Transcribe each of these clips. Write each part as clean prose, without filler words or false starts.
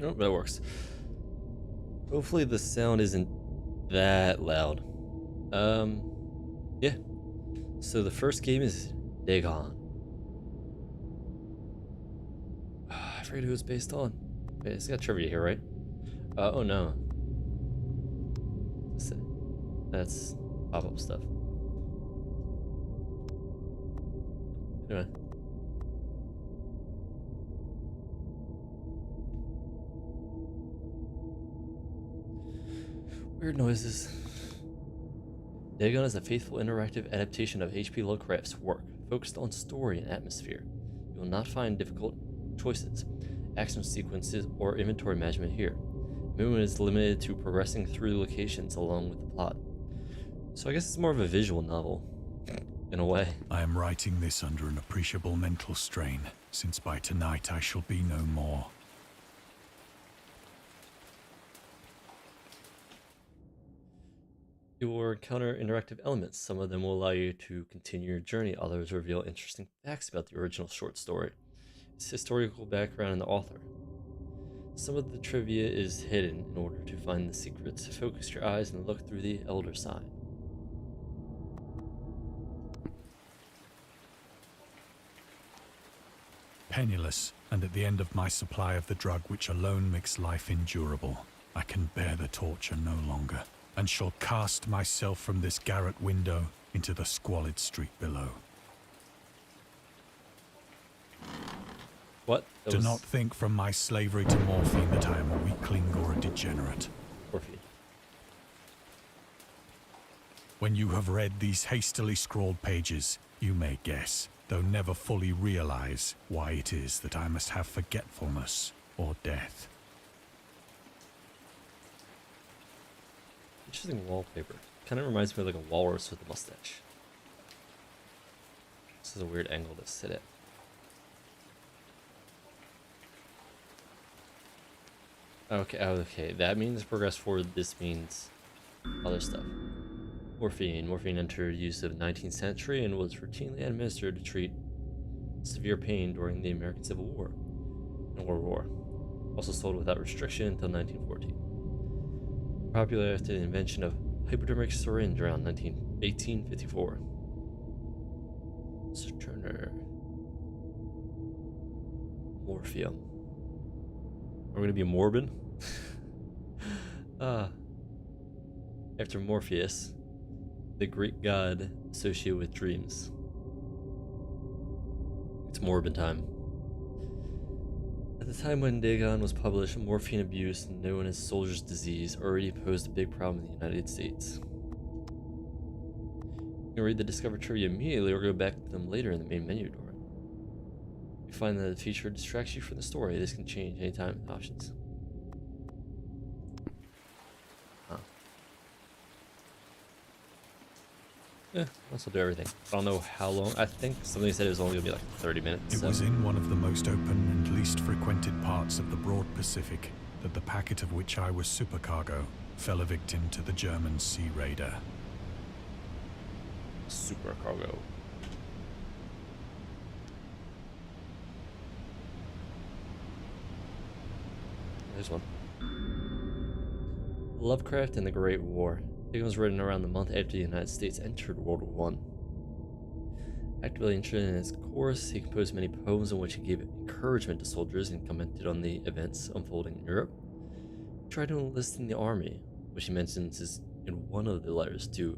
Oh, that works. Hopefully the sound isn't that loud. Yeah. So the first game is Dagon. I forget who it's based on. Wait, it's got trivia here, right? Oh no. That's pop-up stuff. Anyway. Weird noises. Dagon is a faithful interactive adaptation of H.P. Lovecraft's work, focused on story and atmosphere. You will not find difficult choices, action sequences, or inventory management here. Movement is limited to progressing through locations along with the plot. So I guess it's more of a visual novel, in a way. I am writing this under an appreciable mental strain, since by tonight I shall be no more. You will encounter interactive elements. Some of them will allow you to continue your journey, others reveal interesting facts about the original short story, its historical background, and the author. Some of the trivia is hidden. In order to find the secrets, focus your eyes and look through the Elder Sign. Penniless, and at the end of my supply of the drug which alone makes life endurable, I can bear the torture no longer, and shall cast myself from this garret window into the squalid street below. What? Do not think from my slavery to morphine that I am a weakling or a degenerate. Morphine. When you have read these hastily scrawled pages, you may guess, though never fully realize, why it is that I must have forgetfulness or death. Interesting wallpaper. Kind of reminds me of like a walrus with a mustache. This is a weird angle to sit at. Okay, that means progress forward. This means other stuff. Morphine. Morphine entered use of the 19th century and was routinely administered to treat severe pain during the American Civil War and World War. Also sold without restriction until 1914. Popular after the invention of hypodermic syringe around 1854. Turner. Morphium. Are we gonna be morbid? After Morpheus, the Greek god associated with dreams. It's morbid time. At the time when Dagon was published, morphine abuse, known as soldier's disease, already posed a big problem in the United States. You can read the Discover trivia immediately or go back to them later in the main menu door. If you find that the feature distracts you from the story, this can change anytime in options. Yeah, this will do everything. I don't know how long. I think somebody said it was only gonna be like 30 minutes. It was in one of the most open and least frequented parts of the broad Pacific that the packet of which I was supercargo fell a victim to the German sea raider. Supercargo. There's one. Lovecraft and the Great War. Dagon was written around the month after the United States entered World War I. Actively interested in his course, he composed many poems in which he gave encouragement to soldiers and commented on the events unfolding in Europe. He tried to enlist in the army, which he mentions is in one of the letters to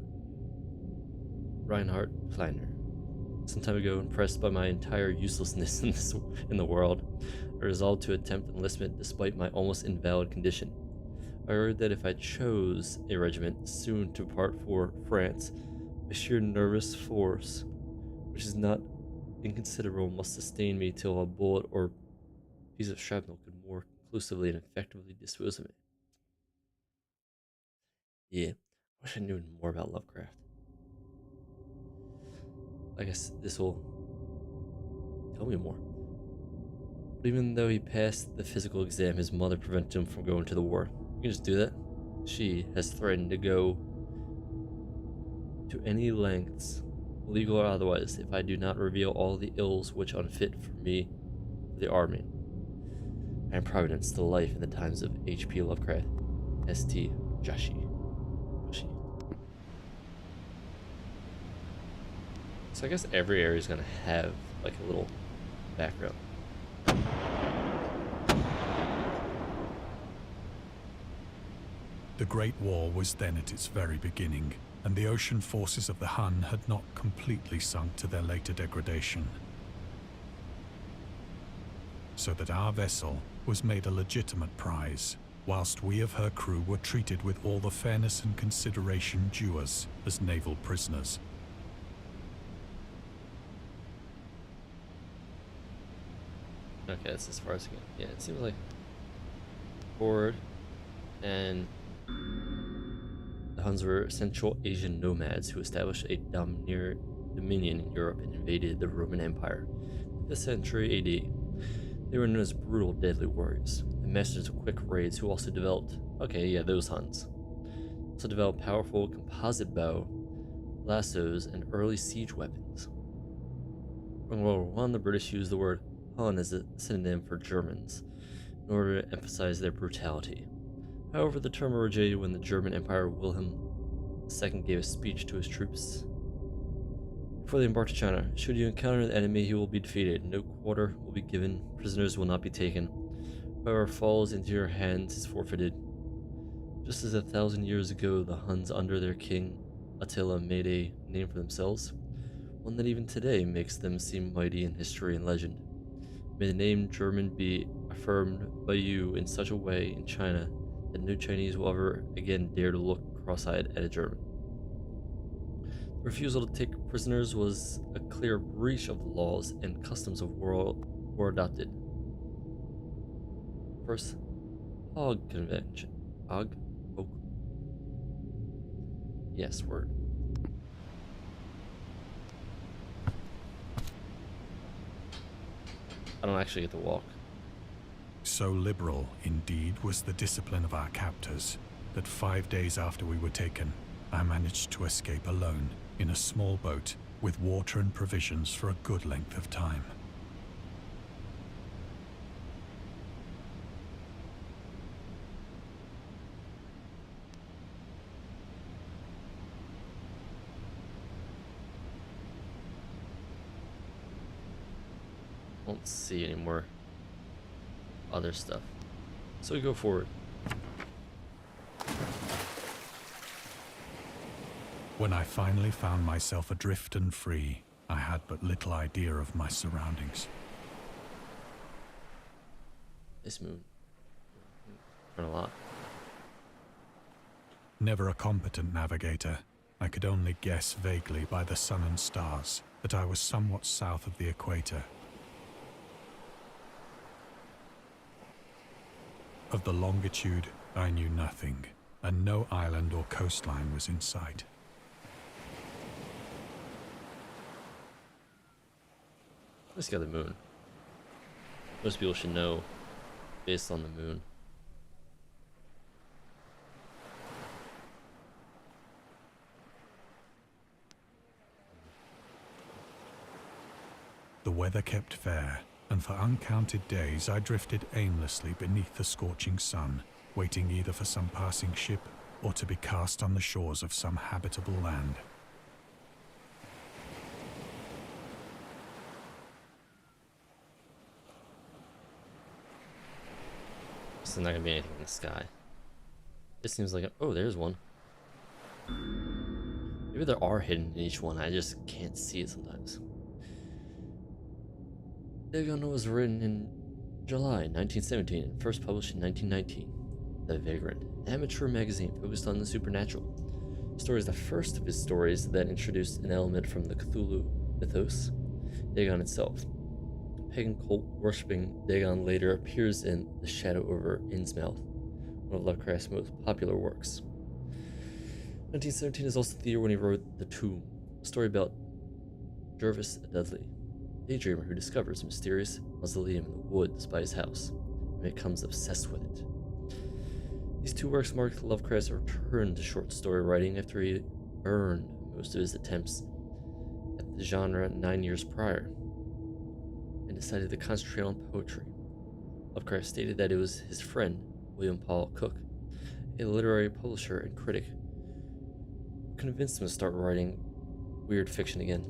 Reinhard Kleiner. Some time ago, impressed by my entire uselessness in the world, I resolved to attempt enlistment despite my almost invalid condition. I heard that if I chose a regiment soon to depart for France, my sheer nervous force, which is not inconsiderable, must sustain me till a bullet or piece of shrapnel could more conclusively and effectively dispose of me. Yeah, I wish I knew more about Lovecraft. I guess this will tell me more. But even though he passed the physical exam, his mother prevented him from going to the war. You can just do that. She has threatened to go to any lengths, legal or otherwise, if I do not reveal all the ills which unfit for me for the army. I and providence to life in the times of H.P. Lovecraft. St. Joshi. So I guess every area is gonna have like a little background. The Great War was then at its very beginning, and the ocean forces of the Hun had not completely sunk to their later degradation. So that our vessel was made a legitimate prize, whilst we of her crew were treated with all the fairness and consideration due us as naval prisoners. Okay, that's as far as I can. Yeah, it seems like forward, and the Huns were Central Asian nomads who established a dominion in Europe and invaded the Roman Empire. In the century AD, they were known as brutal, deadly warriors and masters of quick raids who also developed, those Huns, also developed powerful composite bow, lassos, and early siege weapons. During World War I, the British used the word Hun as a synonym for Germans in order to emphasize their brutality. However, the term originated when the German Emperor Wilhelm II gave a speech to his troops. Before they embarked to China, should you encounter the enemy, he will be defeated. No quarter will be given, prisoners will not be taken. Whoever falls into your hands is forfeited. Just as 1,000 years ago, the Huns under their king Attila made a name for themselves, one that even today makes them seem mighty in history and legend. May the name German be affirmed by you in such a way in China that no Chinese will ever again dare to look cross-eyed at a German. The refusal to take prisoners was a clear breach of the laws and customs of war adopted. First, Hague Convention. Hague? Yes, word. I don't actually get to walk. So liberal, indeed, was the discipline of our captors, that 5 days after we were taken, I managed to escape alone in a small boat with water and provisions for a good length of time. I don't see any more other stuff. So we go forward. When I finally found myself adrift and free, I had but little idea of my surroundings. This moon. Turn a lot. Never a competent navigator, I could only guess vaguely by the sun and stars that I was somewhat south of the equator. Of the longitude, I knew nothing, and no island or coastline was in sight. Let's go to the moon. Most people should know based on the moon. The weather kept fair, and for uncounted days I drifted aimlessly beneath the scorching sun, waiting either for some passing ship or to be cast on the shores of some habitable land. There's not gonna be anything in the sky. This seems like oh, there's one. Maybe there are hidden in each one. I just can't see it sometimes. Dagon was written in July 1917 and first published in 1919. The Vagrant, an amateur magazine focused on the supernatural. The story is the first of his stories that introduced an element from the Cthulhu mythos, Dagon itself. Pagan cult worshipping Dagon later appears in The Shadow over Innsmouth, one of Lovecraft's most popular works. 1917 is also the year when he wrote The Tomb, a story about Jervis Dudley, a daydreamer who discovers a mysterious mausoleum in the woods by his house and becomes obsessed with it. These two works marked Lovecraft's return to short story writing after he burned most of his attempts at the genre 9 years prior and decided to concentrate on poetry. Lovecraft stated that it was his friend, William Paul Cook, a literary publisher and critic, who convinced him to start writing weird fiction again.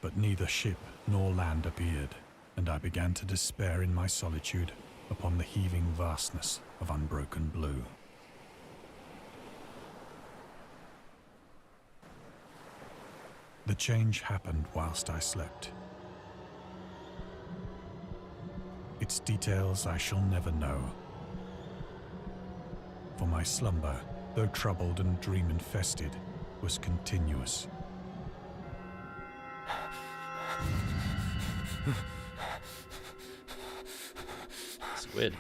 But neither ship nor land appeared, and I began to despair in my solitude upon the heaving vastness of unbroken blue. The change happened whilst I slept. Its details I shall never know, for my slumber, though troubled and dream-infested, was continuous. Squid.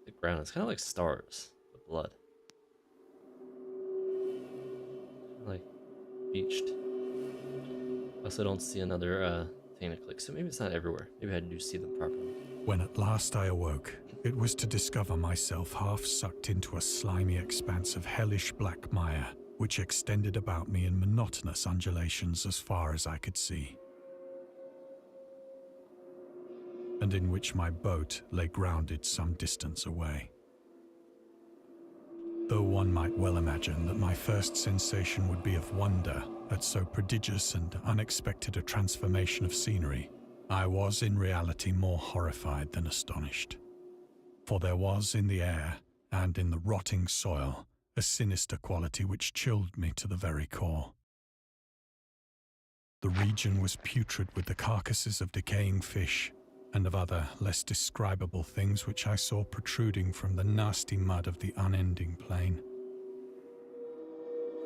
The ground, it's kind of like stars, the blood. Like beached. Also don't see another thing to click, so maybe it's not everywhere. Maybe I do see them properly. When at last I awoke, it was to discover myself half sucked into a slimy expanse of hellish black mire, which extended about me in monotonous undulations as far as I could see, and in which my boat lay grounded some distance away. Though one might well imagine that my first sensation would be of wonder at so prodigious and unexpected a transformation of scenery, I was in reality more horrified than astonished. For there was in the air and in the rotting soil a sinister quality which chilled me to the very core. The region was putrid with the carcasses of decaying fish and of other less describable things which I saw protruding from the nasty mud of the unending plain.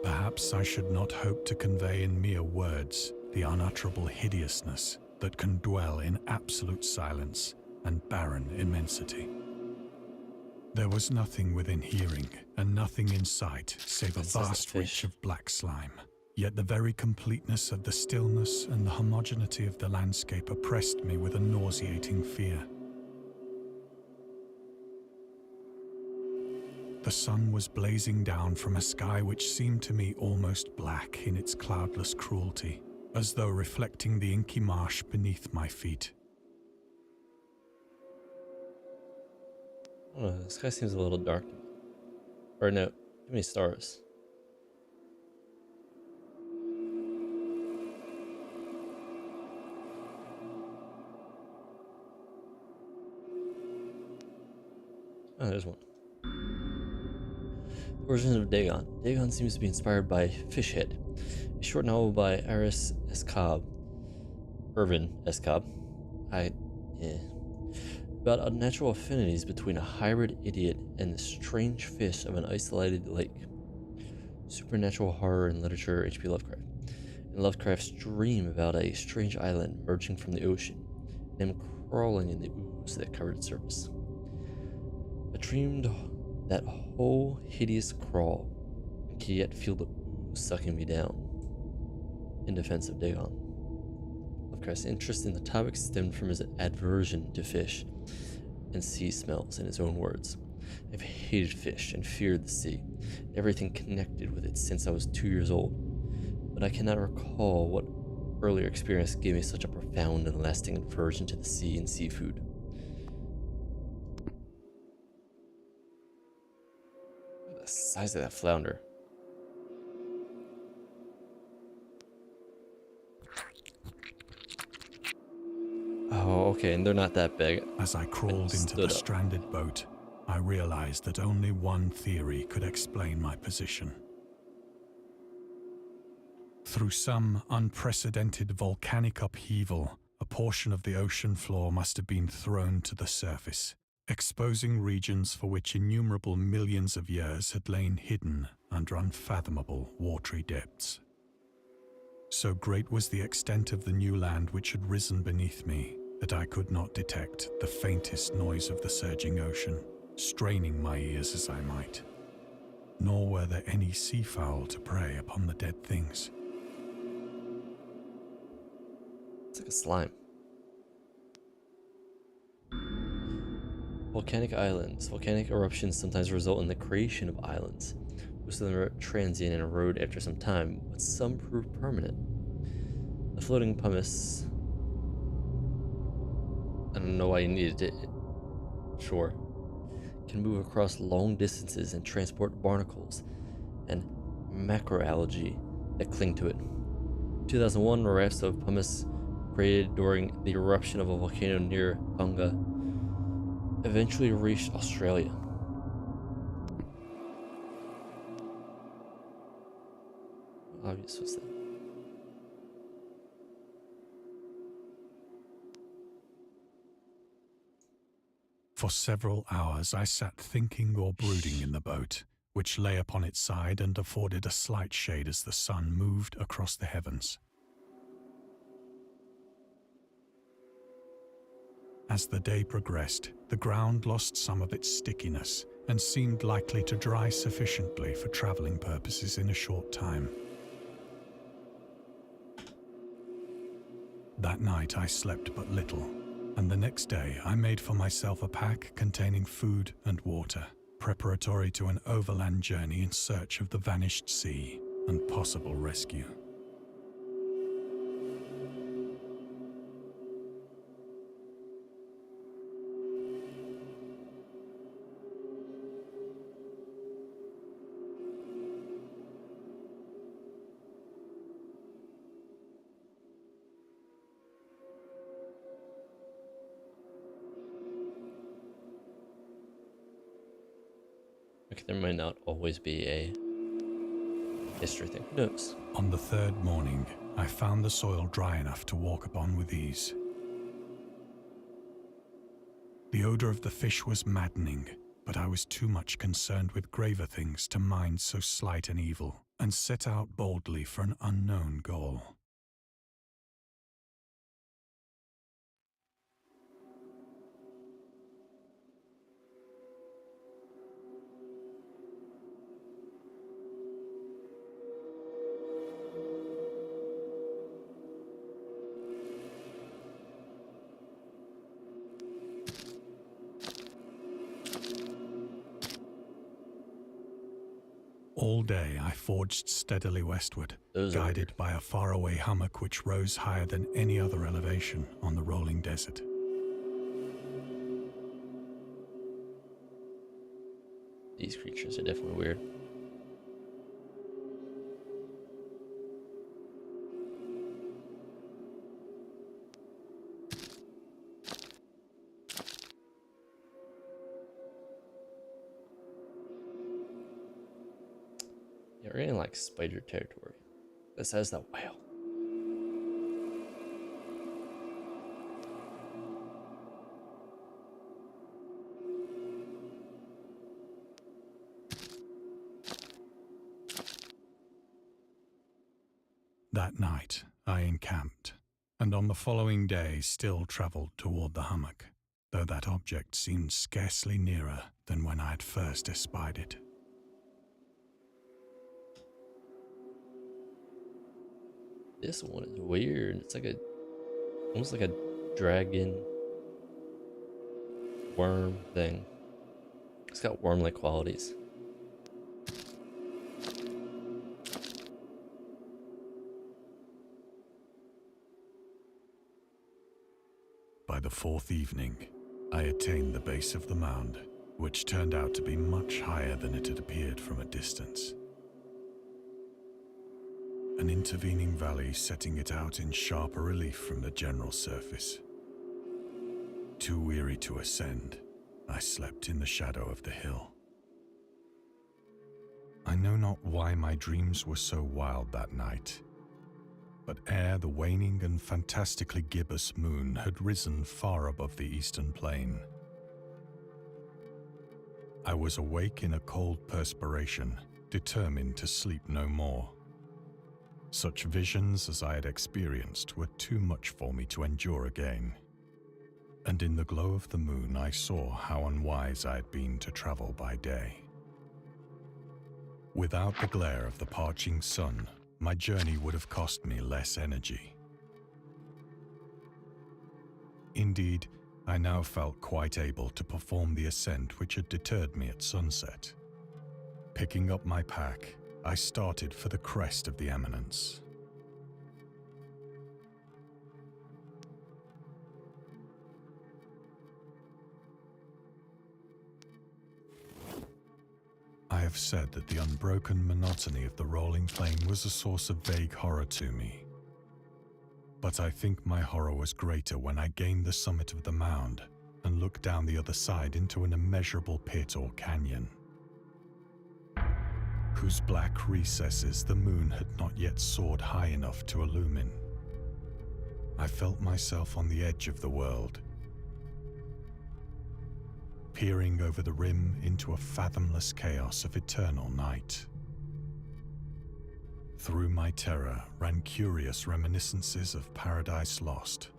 Perhaps I should not hope to convey in mere words the unutterable hideousness that can dwell in absolute silence and barren immensity. There was nothing within hearing and nothing in sight save a vast reach of black slime. Yet the very completeness of the stillness and the homogeneity of the landscape oppressed me with a nauseating fear. The sun was blazing down from a sky which seemed to me almost black in its cloudless cruelty, as though reflecting the inky marsh beneath my feet. I don't know, this guy seems a little dark to me. Or no, too many stars. Oh, there's one. The Origins of Dagon. Dagon seems to be inspired by Fishhead, a short novel by Aris Escob. Irvin Escob. About unnatural affinities between a hybrid idiot and the strange fish of an isolated lake. Supernatural horror in literature, H.P. Lovecraft. And Lovecraft's dream about a strange island emerging from the ocean, and him crawling in the ooze that covered its surface. I dreamed that whole hideous crawl, and could yet feel the ooze sucking me down. In defense of Dagon. Lovecraft's interest in the topic stemmed from his aversion to fish and sea smells, in his own words. I've hated fish and feared the sea, and everything connected with it since I was 2 years old, but I cannot recall what earlier experience gave me such a profound and lasting aversion to the sea and seafood. Look at the size of that flounder. Oh, okay, and they're not that big. As I crawled into the stranded boat, I realized that only one theory could explain my position. Through some unprecedented volcanic upheaval, a portion of the ocean floor must have been thrown to the surface, exposing regions for which innumerable millions of years had lain hidden under unfathomable watery depths. So great was the extent of the new land which had risen beneath me that I could not detect the faintest noise of the surging ocean, straining my ears as I might. Nor were there any seafowl to prey upon the dead things. It's like a slime. Volcanic islands. Volcanic eruptions sometimes result in the creation of islands. Most of them are transient and erode after some time, but some prove permanent. The floating pumice. I don't know why you needed it. Sure. Can move across long distances and transport barnacles and macroalgae that cling to it. In 2001, rafts of pumice created during the eruption of a volcano near Tonga eventually reached Australia. How obvious was that? For several hours I sat thinking or brooding in the boat, which lay upon its side and afforded a slight shade as the sun moved across the heavens. As the day progressed, the ground lost some of its stickiness and seemed likely to dry sufficiently for traveling purposes in a short time. That night I slept but little, and the next day I made for myself a pack containing food and water, preparatory to an overland journey in search of the vanished sea and possible rescue. Okay, there might not always be a history thing. Who knows? On the third morning, I found the soil dry enough to walk upon with ease. The odor of the fish was maddening, but I was too much concerned with graver things to mind so slight an evil, and set out boldly for an unknown goal. All day I forged steadily westward, guided by a faraway hummock which rose higher than any other elevation on the rolling desert. These creatures are definitely weird. Yeah, we're getting like spider territory. This has that whale. That night I encamped, and on the following day still travelled toward the hummock, though that object seemed scarcely nearer than when I had first espied it. This one is weird. It's like almost like a dragon worm thing. It's got worm-like qualities. By the fourth evening, I attained the base of the mound, which turned out to be much higher than it had appeared from a distance. An intervening valley setting it out in sharper relief from the general surface. Too weary to ascend, I slept in the shadow of the hill. I know not why my dreams were so wild that night, but ere the waning and fantastically gibbous moon had risen far above the eastern plain, I was awake in a cold perspiration, determined to sleep no more. Such visions as I had experienced were too much for me to endure again, and in the glow of the moon I saw how unwise I had been to travel by day. Without the glare of the parching sun, my journey would have cost me less energy. Indeed, I now felt quite able to perform the ascent which had deterred me at sunset. Picking up my pack, I started for the crest of the eminence. I have said that the unbroken monotony of the rolling plain was a source of vague horror to me. But I think my horror was greater when I gained the summit of the mound and looked down the other side into an immeasurable pit or canyon, whose black recesses the moon had not yet soared high enough to illumine. I felt myself on the edge of the world, peering over the rim into a fathomless chaos of eternal night. Through my terror ran curious reminiscences of Paradise Lost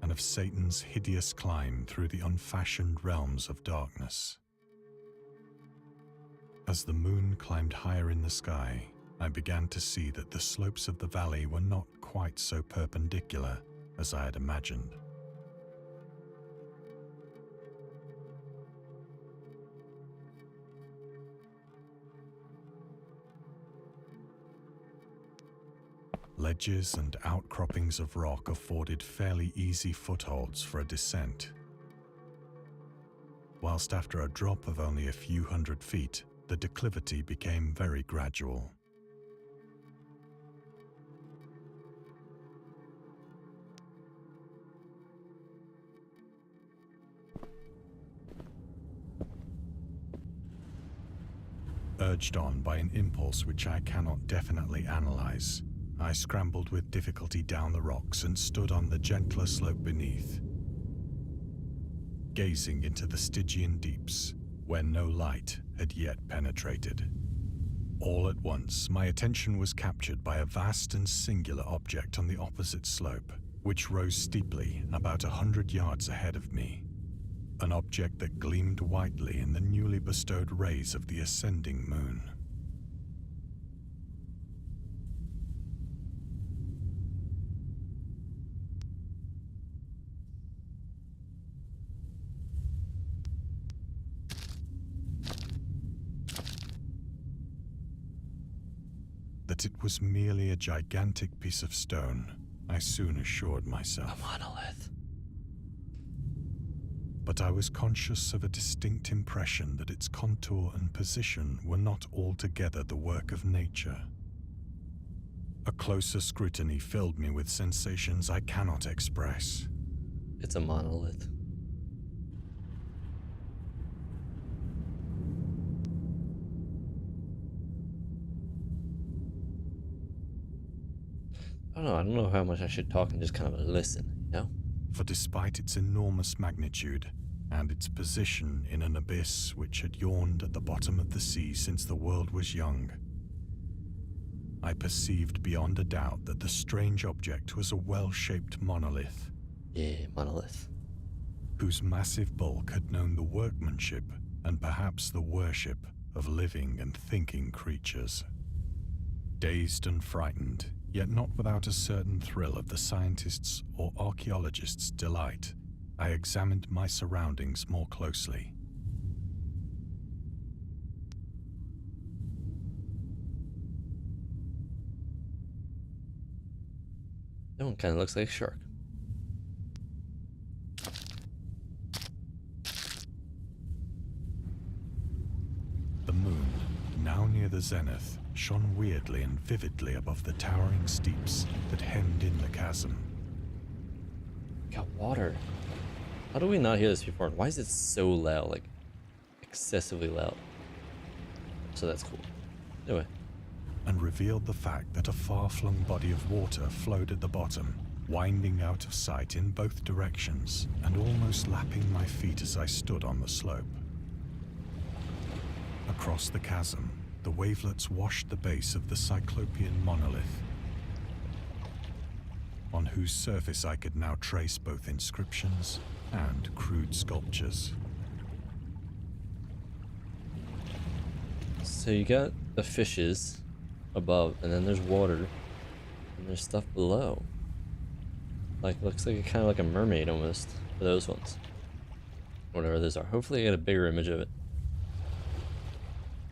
and of Satan's hideous climb through the unfashioned realms of darkness. As the moon climbed higher in the sky, I began to see that the slopes of the valley were not quite so perpendicular as I had imagined. Ledges and outcroppings of rock afforded fairly easy footholds for a descent, whilst after a drop of only a few hundred feet, the declivity became very gradual. Urged on by an impulse which I cannot definitely analyze, I scrambled with difficulty down the rocks and stood on the gentler slope beneath, gazing into the Stygian deeps, where no light had yet penetrated. All at once, my attention was captured by a vast and singular object on the opposite slope, which rose steeply about 100 yards ahead of me. An object that gleamed whitely in the newly bestowed rays of the ascending moon. That it was merely a gigantic piece of stone, I soon assured myself. A monolith. But I was conscious of a distinct impression that its contour and position were not altogether the work of nature. A closer scrutiny filled me with sensations I cannot express. It's a monolith. I don't know how much I should talk and just kind of listen, you know? For despite its enormous magnitude and its position in an abyss which had yawned at the bottom of the sea since the world was young, I perceived beyond a doubt that the strange object was a well-shaped monolith. Yeah, monolith. Whose massive bulk had known the workmanship and perhaps the worship of living and thinking creatures. Dazed and frightened, yet not without a certain thrill of the scientist's or archaeologist's delight, I examined my surroundings more closely. That one kind of looks like a shark. The moon, now near the zenith, shone weirdly and vividly above the towering steeps that hemmed in the chasm. Got water. How do we not hear this before? And why is it so loud? Like, excessively loud. So that's cool. Anyway. And revealed the fact that a far-flung body of water flowed at the bottom, winding out of sight in both directions and almost lapping my feet as I stood on the slope. Across the chasm, the wavelets washed the base of the Cyclopean monolith, on whose surface I could now trace both inscriptions and crude sculptures. So you got the fishes above, and then there's water, and there's stuff below. Like, looks like kind of like a mermaid almost for those ones. Whatever those are. Hopefully I get a bigger image of it.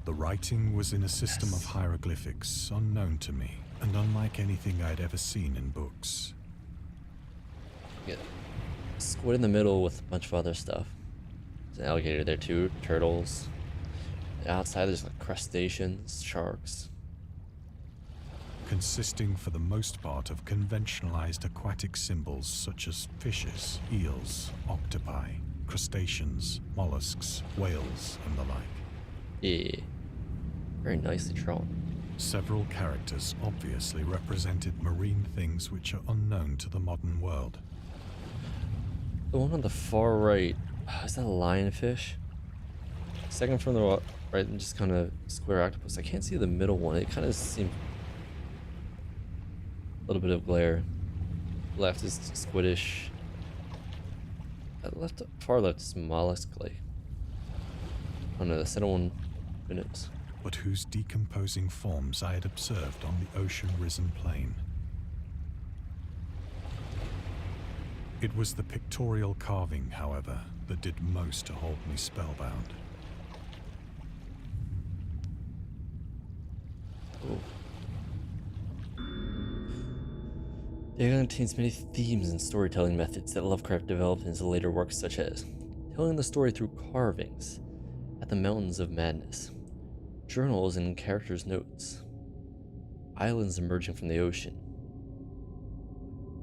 The writing was in a system of hieroglyphics unknown to me and unlike anything I'd ever seen in books. Get a squid in the middle with a bunch of other stuff. There's an alligator there too, turtles. Outside there's like crustaceans, sharks. Consisting for the most part of conventionalized aquatic symbols such as fishes, eels, octopi, crustaceans, mollusks, whales, and the like. Yeah. Very nicely drawn. Several characters obviously represented marine things which are unknown to the modern world. The one on the far right, is that a lionfish? Second from the right, and just kind of square octopus. I can't see the middle one. It kind of seems a little bit of glare. Left is squiddish. That left, far left is mollusk-like. Oh no, the center one, who knows? But whose decomposing forms I had observed on the ocean-risen plain. It was the pictorial carving, however, that did most to hold me spellbound. Oh. Dagon contains many themes and storytelling methods that Lovecraft developed in his later works, such as telling the story through carvings at the Mountains of Madness, journals and characters' notes, islands emerging from the ocean,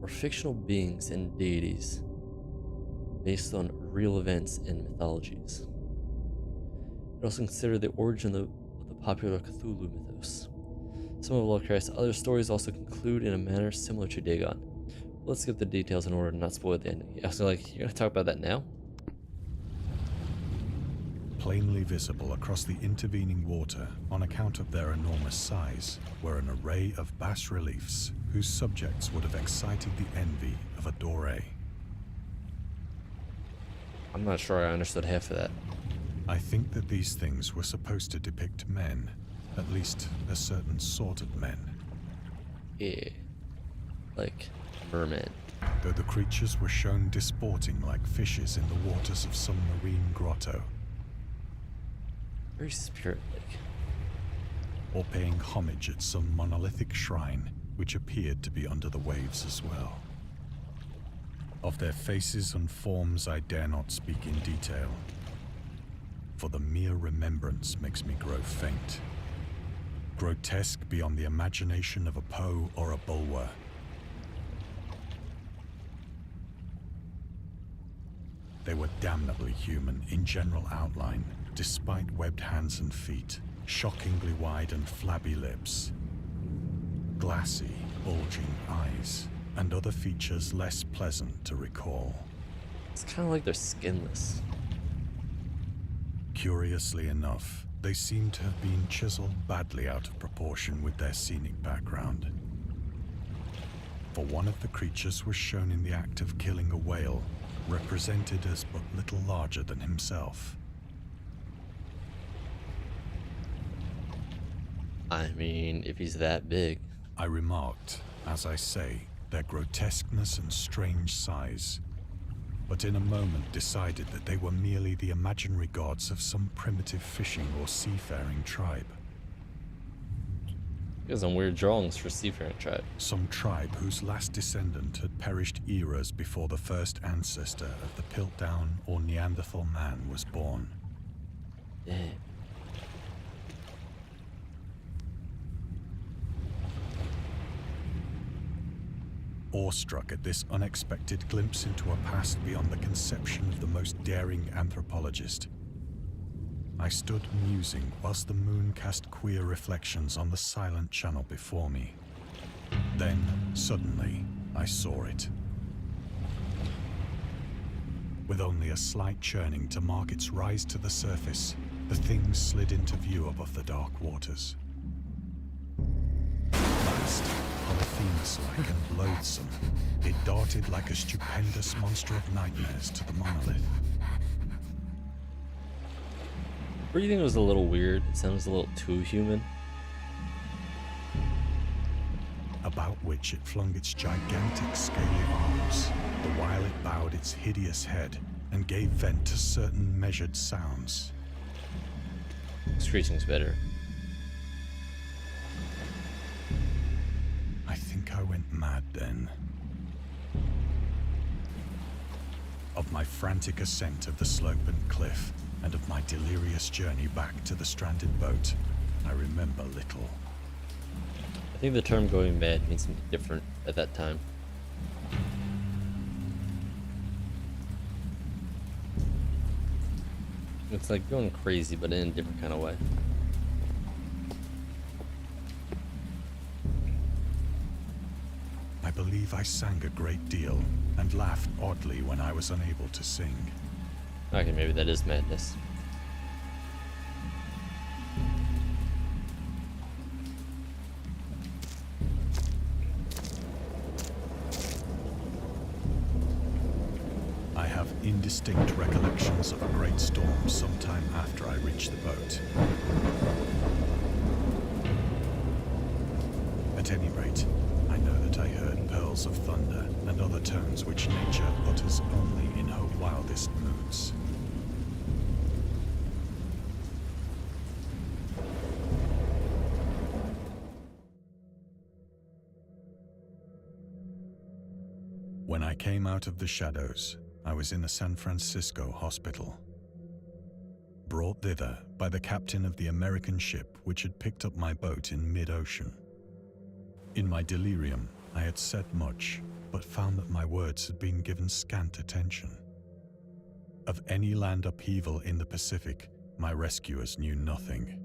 or fictional beings and deities based on real events and mythologies. It also considered the origin of the popular Cthulhu mythos. Some of Lovecraft's other stories also conclude in a manner similar to Dagon. Let's skip the details in order to not spoil the ending. Yeah, so like, you're gonna talk about that now? Plainly visible across the intervening water, on account of their enormous size, were an array of bas-reliefs whose subjects would have excited the envy of a doré. I'm not sure I understood half of that. I think that these things were supposed to depict men, at least a certain sort of men. Yeah. Like, mermen. Though the creatures were shown disporting like fishes in the waters of some marine grotto, Very spirit-like. or paying homage at some monolithic shrine which appeared to be under the waves as well. Of their faces and forms I dare not speak in detail, for the mere remembrance makes me grow faint. Grotesque beyond the imagination of a Poe or a Bulwer. They were damnably human in general outline, despite webbed hands and feet, shockingly wide and flabby lips, glassy, bulging eyes, and other features less pleasant to recall. It's kind of like they're skinless. Curiously enough, they seem to have been chiseled badly out of proportion with their scenic background. For one of the creatures was shown in the act of killing a whale, represented as but little larger than himself. I mean, if he's that big. I remarked, as I say, their grotesqueness and strange size, but in a moment decided that they were merely the imaginary gods of some primitive fishing or seafaring tribe. He has some weird drawings for seafaring tribe. Some tribe whose last descendant had perished eras before the first ancestor of the Piltdown or Neanderthal man was born. Damn. Awestruck at this unexpected glimpse into a past beyond the conception of the most daring anthropologist, I stood musing whilst the moon cast queer reflections on the silent channel before me. Then, suddenly, I saw it. With only a slight churning to mark its rise to the surface, the thing slid into view above the dark waters. Vast, Polyphemus-like and loathsome, it darted like a stupendous monster of nightmares to the monolith. Breathing was a little weird. It sounds a little too human. About which it flung its gigantic scaly arms, while it bowed its hideous head and gave vent to certain measured sounds. Screeching's better. I think I went mad then. Of my frantic ascent of the slope and cliff, and of my delirious journey back to the stranded boat, I remember little. I think the term going mad means something different at that time. It's like going crazy, but in a different kind of way. I believe I sang a great deal and laughed oddly when I was unable to sing. Okay, maybe that is madness. I have indistinct recollections of a great storm sometime after I reached the boat. At any rate, I know that I heard pearls of thunder and other tones which nature utters only in her wildest moods. When I came out of the shadows, I was in a San Francisco hospital, brought thither by the captain of the American ship which had picked up my boat in mid-ocean. In my delirium, I had said much, but found that my words had been given scant attention. Of any land upheaval in the Pacific, my rescuers knew nothing,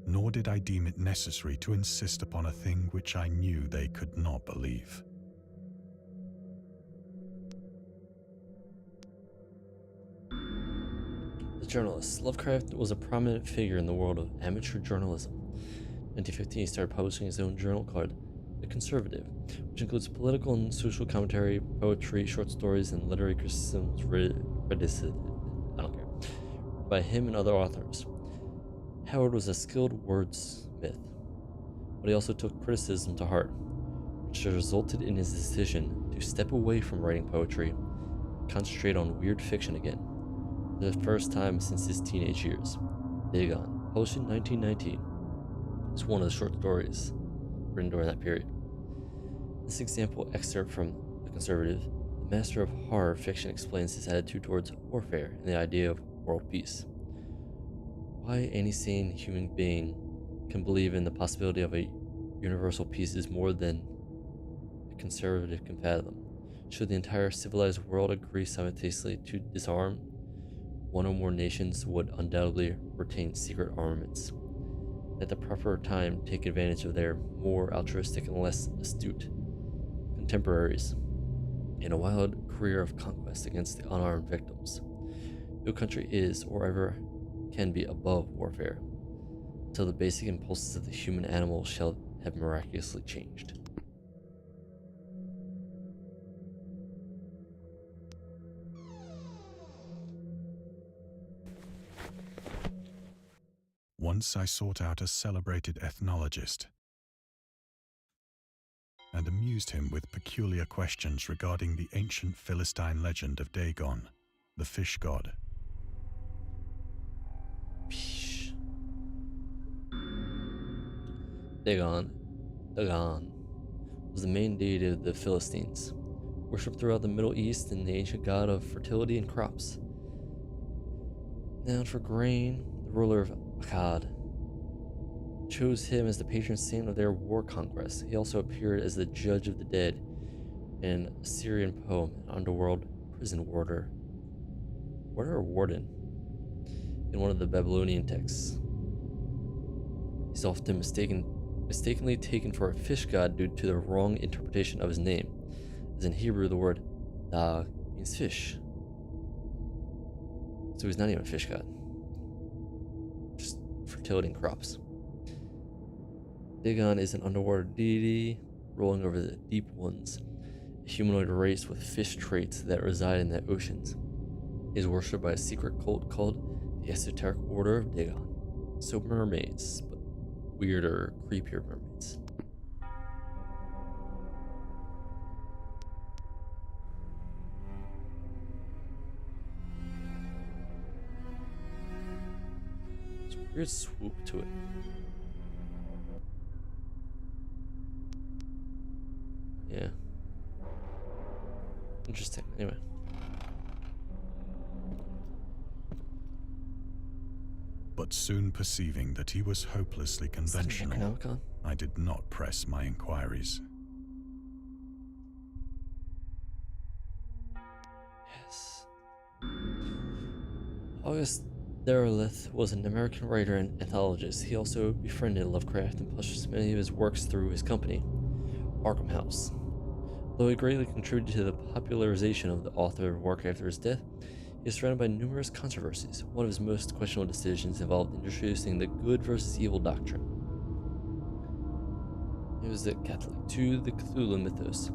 nor did I deem it necessary to insist upon a thing which I knew they could not believe. The journalist. Lovecraft was a prominent figure in the world of amateur journalism. In 2015, he started publishing his own journal called The Conservative, which includes political and social commentary, poetry, short stories, and literary criticisms by him and other authors. Howard was a skilled wordsmith, but he also took criticism to heart, which resulted in his decision to step away from writing poetry and concentrate on weird fiction again. For the first time since his teenage years, Dagon, published in 1919, is one of the short stories written during that period. This example excerpt from The Conservative, the master of horror fiction explains his attitude towards warfare and the idea of world peace. Why any sane human being can believe in the possibility of a universal peace is more than a conservative can fathom. Should the entire civilized world agree simultaneously to disarm, one or more nations would undoubtedly retain secret armaments. At the proper time, take advantage of their more altruistic and less astute contemporaries in a wild career of conquest against the unarmed victims. No country is or ever can be above warfare until the basic impulses of the human animal shall have miraculously changed. Once I sought out a celebrated ethnologist and amused him with peculiar questions regarding the ancient Philistine legend of Dagon, the fish god. Dagon was the main deity of the Philistines, worshipped throughout the Middle East and the ancient god of fertility and crops. Renowned for grain, the ruler of Akkad chose him as the patron saint of their war conquests. He also appeared as the judge of the dead in a Syrian poem, an underworld prison warder. Warder or warden? In one of the Babylonian texts. He's often mistakenly taken for a fish god due to the wrong interpretation of his name, as in Hebrew the word Dag means fish. So he's not even a fish god, just fertility and crops. Dagon is an underwater deity rolling over the deep ones, a humanoid race with fish traits that reside in the oceans. He is worshipped by a secret cult called the Esoteric Order of Dagon. So mermaids, but weirder, creepier mermaids. weird swoop to it. Yeah. Interesting. Anyway. But soon perceiving that he was hopelessly conventional, Necronomicon? I did not press my inquiries. Yes. August Derleth was an American writer and anthologist. He also befriended Lovecraft and published many of his works through his company, Arkham House. Though he greatly contributed to the popularization of the author's work after his death, he is surrounded by numerous controversies. One of his most questionable decisions involved introducing the good versus evil doctrine. He was a Catholic to the Cthulhu mythos,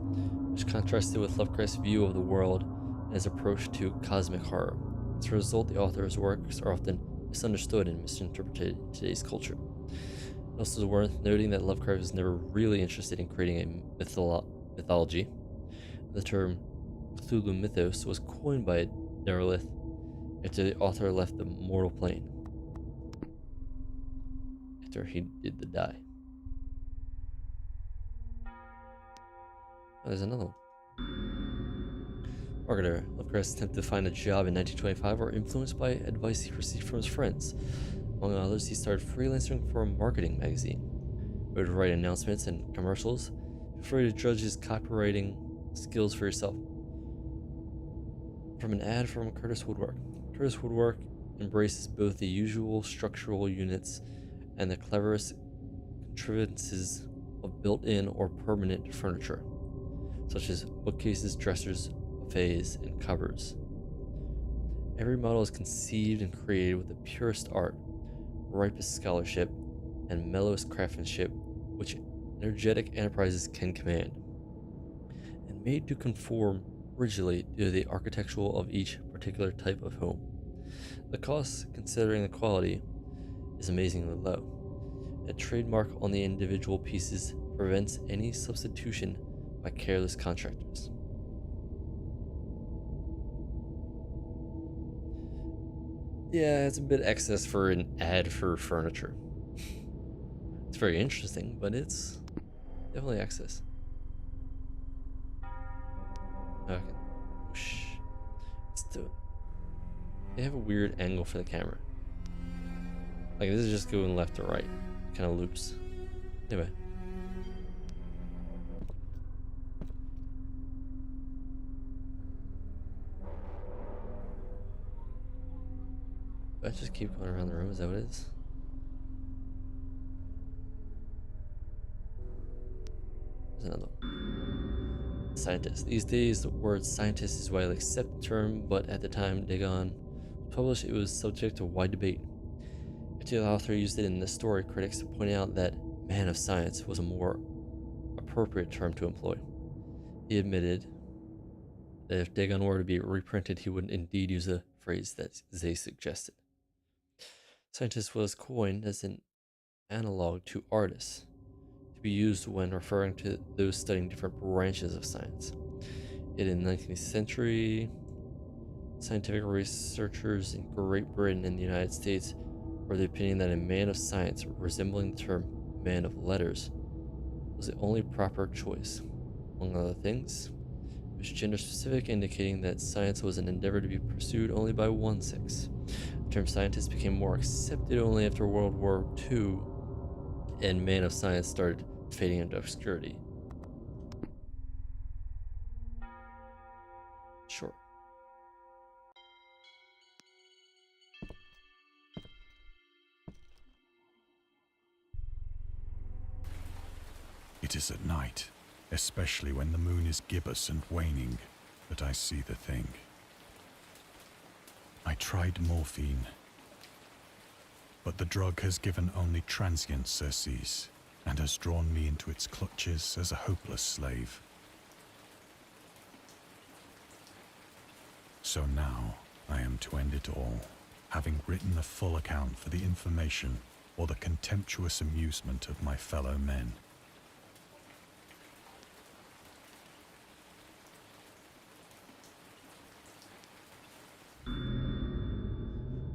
which contrasted with Lovecraft's view of the world and his approach to cosmic horror. As a result, the author's works are often misunderstood and misinterpreted in today's culture. It also is worth noting that Lovecraft was never really interested in creating a mythology. The term Cthulhu mythos was coined by Derleth after the author left the mortal plane. After he did the die. Oh, there's another one. Marketer. Lovecraft's attempt to find a job in 1925 were influenced by advice he received from his friends. Among others, he started freelancing for a marketing magazine. He would write announcements and commercials. Feel free to judge his copywriting skills for yourself. From an ad from Curtis Woodwork. Curtis Woodwork embraces both the usual structural units and the cleverest contrivances of built-in or permanent furniture, such as bookcases, dressers, buffets, and cupboards. Every model is conceived and created with the purest art, ripest scholarship, and mellowest craftsmanship which energetic enterprises can command, and made to conform rigidly to the architectural of each particular type of home. The cost, considering the quality, is amazingly low. A trademark on the individual pieces prevents any substitution by careless contractors. Yeah, it's a bit excess for an ad for furniture. It's very interesting, but it's definitely excess. Okay. Whoosh. Let's do it. They have a weird angle for the camera. Like, this is just going left to right. Kind of loops. Anyway. Do I just keep going around the room? Is that what it is? There's another one. Scientist. These days, the word scientist is widely accepted term, but at the time Dagon was published, it was subject to wide debate. After the author used it in the story, critics pointed out that man of science was a more appropriate term to employ. He admitted that if Dagon were to be reprinted, he would indeed use a phrase that they suggested. Scientist was coined as an analog to artist, to be used when referring to those studying different branches of science. Yet in the 19th century, scientific researchers in Great Britain and the United States were of the opinion that a man of science, resembling the term man of letters, was the only proper choice. Among other things, it was gender specific, indicating that science was an endeavor to be pursued only by one sex. The term scientist became more accepted only after World War II, and man of science started fading into obscurity. Sure. It is at night, especially when the moon is gibbous and waning, that I see the thing. I tried morphine, but the drug has given only transient surcease and has drawn me into its clutches as a hopeless slave. So now I am to end it all, having written a full account for the information or the contemptuous amusement of my fellow men.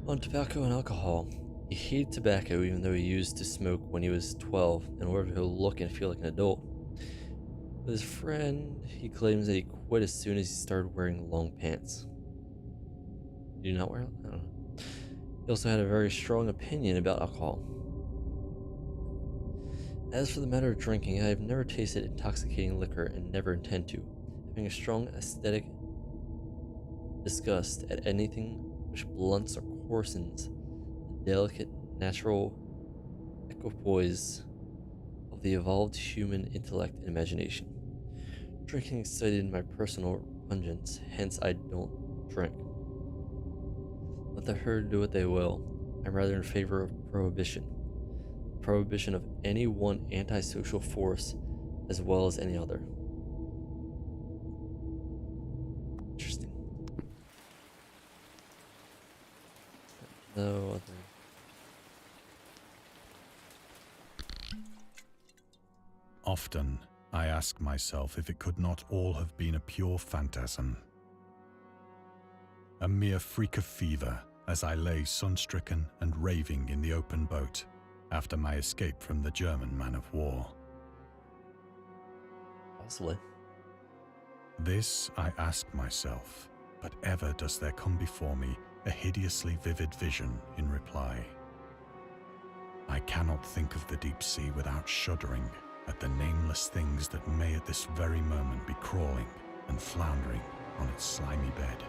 On tobacco and alcohol, He hated tobacco even though he used to smoke when he was 12 in order to look and feel like an adult. With his friend, he claims that he quit as soon as he started wearing long pants. Do you not wear? I don't know. He also had a very strong opinion about alcohol. As for the matter of drinking, I have never tasted intoxicating liquor and never intend to, having a strong aesthetic disgust at anything which blunts or coarsens the delicate natural equipoise of the evolved human intellect and imagination. Drinking excited my personal repugnance, hence I don't drink. Let the herd do what they will. I'm rather in favor of prohibition. Prohibition of any one antisocial force as well as any other. Interesting. No other. Often, I ask myself if it could not all have been a pure phantasm. A mere freak of fever as I lay sun-stricken and raving in the open boat after my escape from the German man-of-war. Possibly. This I ask myself, but ever does there come before me a hideously vivid vision in reply. I cannot think of the deep sea without shuddering at the nameless things that may at this very moment be crawling and floundering on its slimy bed,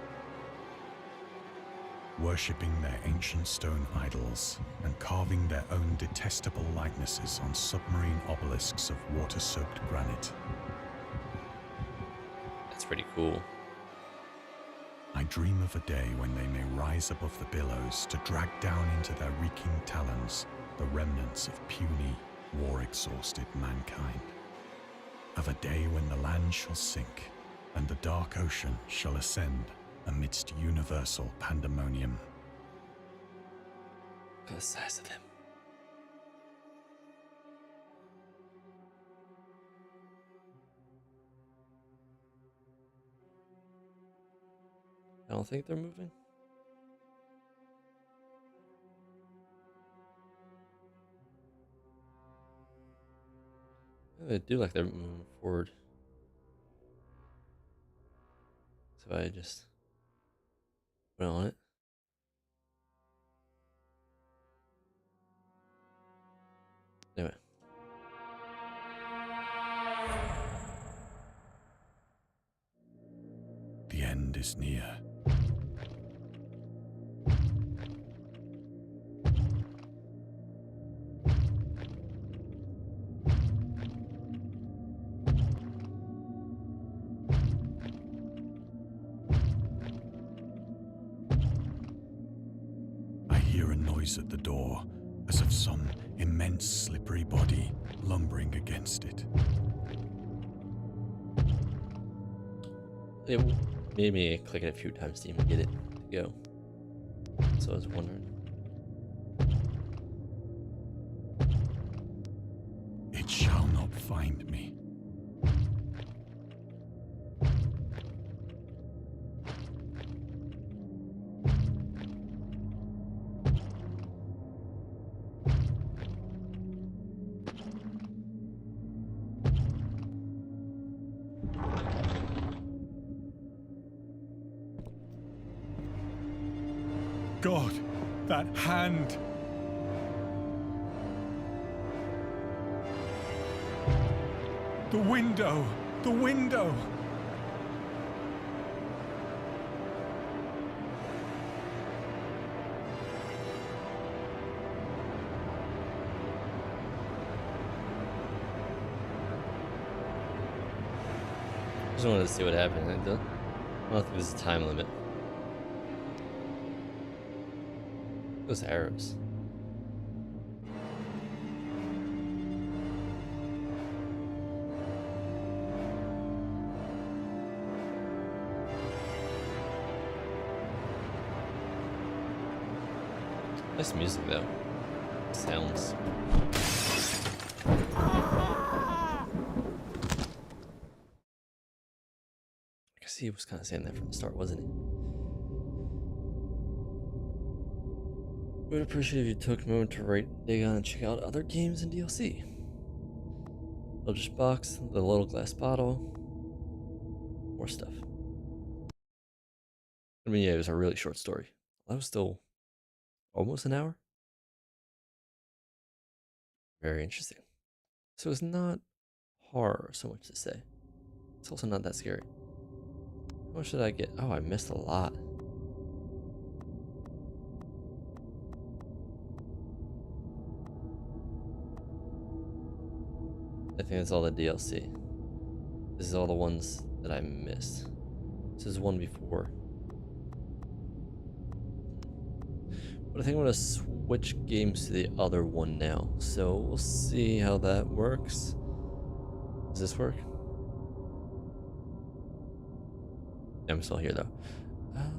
worshipping their ancient stone idols and carving their own detestable likenesses on submarine obelisks of water-soaked granite. That's pretty cool. I dream of a day when they may rise above the billows to drag down into their reeking talons the remnants of puny, war-exhausted mankind. Of a day when the land shall sink and the dark ocean shall ascend amidst universal pandemonium. Look at the size of him. I don't think they're moving. They do like they're moving forward. So I just put on it. Anyway. The end is near. I hear a noise at the door, as of some immense slippery body lumbering against it. It made me click it a few times to even get it to go. So I was wondering. It shall not find me. God, that hand! The window! The window! Just wanted to see what happened. I don't think there's a time limit. Those arrows. Nice music though. Sounds. I guess he was kind of saying that from the start, wasn't he? Would appreciate if you took a moment to rate Dagon and check out other games and DLC. Eldritch Box, the little glass bottle, more stuff. I mean, yeah, it was a really short story. That was still almost an hour. Very interesting. So it's not horror so much to say. It's also not that scary. How much did I get? Oh, I missed a lot. I think that's all the DLC. This is all the ones that I missed. This is one before. But I think I'm gonna switch games to the other one now. So we'll see how that works. Does this work? Yeah, I'm still here though. Uh,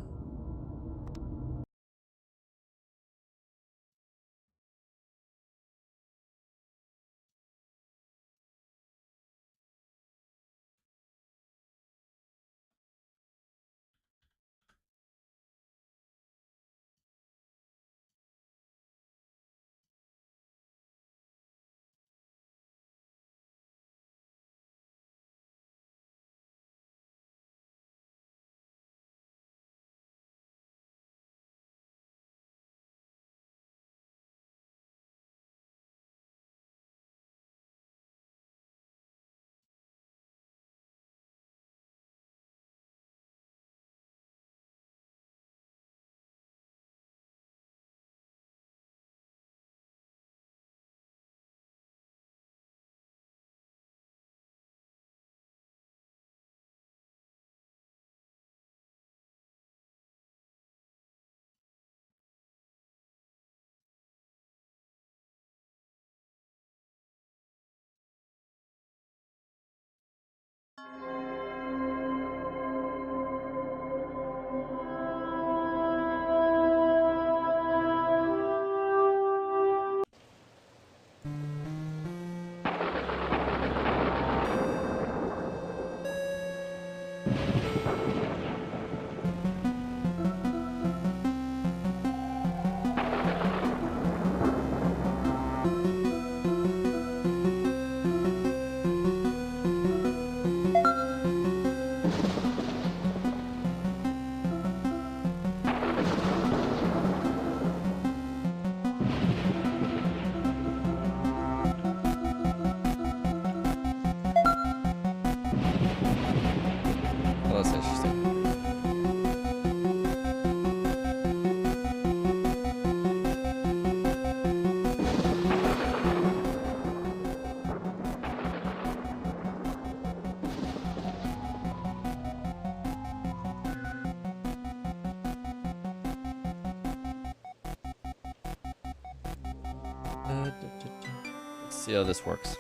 oh, that's interesting. Let's see how this works.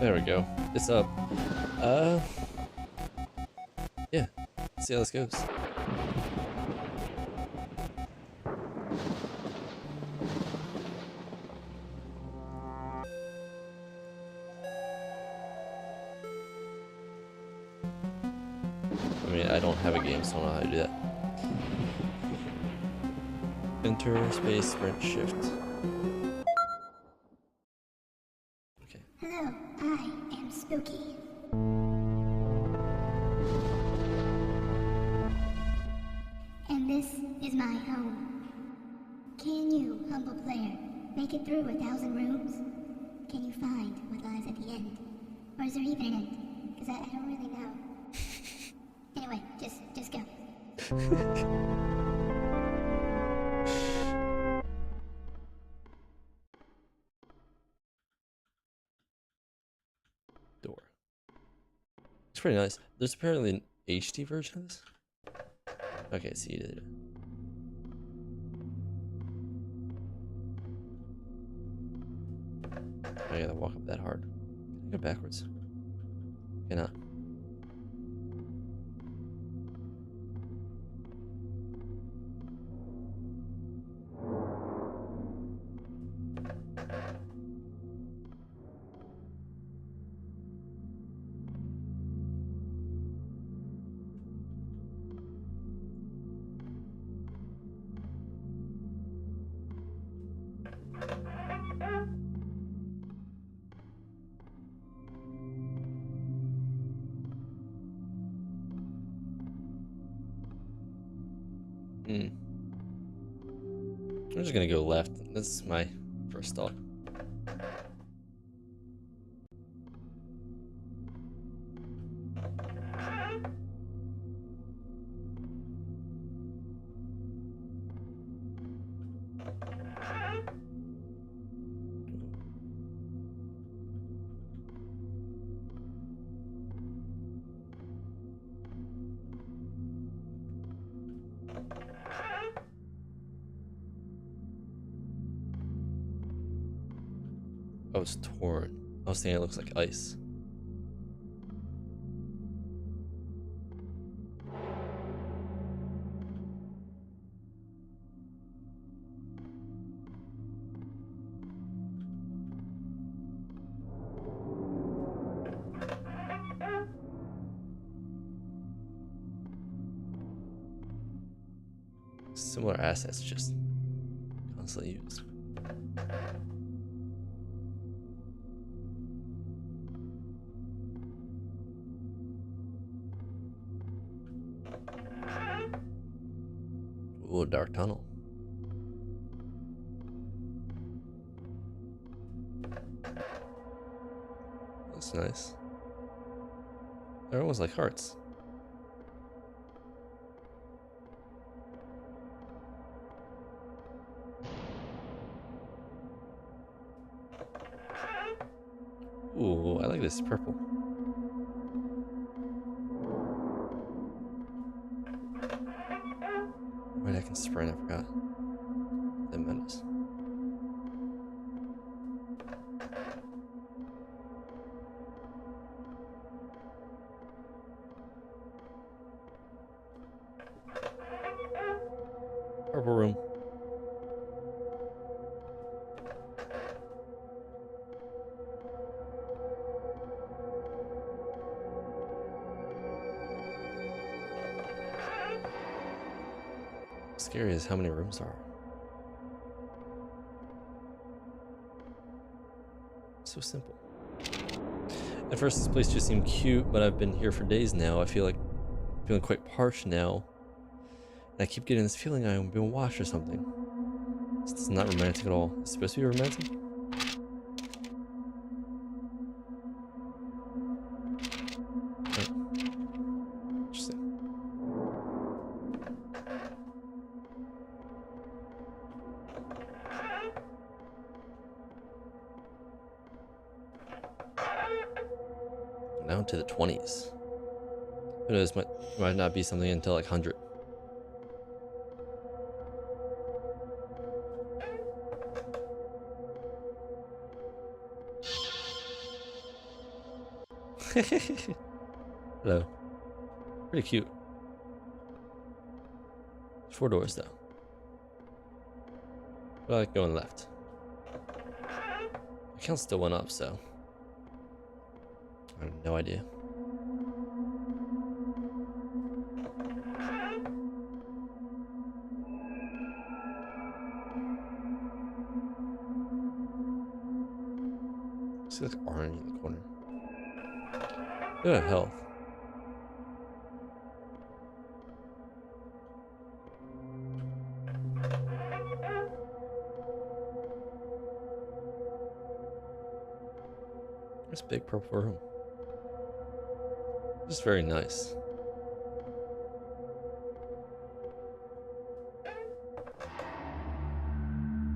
There we go. It's up. Uh, yeah. Let's see how this goes. I mean, I don't have a game, so I don't know how to do that. Enter, space, sprint, shift. Okay. Hello, I am Spooky. And this is my home. Can you, humble player, make it through 1,000 rooms? Can you find what lies at the end? Or is there even an end? Because I don't really know. Anyway, just go. It's pretty nice. There's apparently an HD version of this. Okay, see you did. I gotta walk up that hard. Can I go backwards? Cannot. I'm just gonna go left. That's my first thought. Oh, it's torn. I was thinking it looks like ice. Similar assets, just constantly used. Ooh, a dark tunnel. That's nice. They're almost like hearts. Ooh, I like this purple. Wait, I can sprint, I forgot. The menace. Purple room. Scary is how many rooms there are. So simple. At first this place just seemed cute, but I've been here for days now. I feel like feeling quite parched now. And I keep getting this feeling I'm being watched or something. This is not romantic at all. It's supposed to be romantic? Oh. Interesting. Now to the 20s. Who knows, might not be something until like 100. Hello. Pretty cute. 4 doors though. But I like going left. The count still went up, so I have no idea. See like orange in the corner. They don't have health. This big purple room. Just very nice.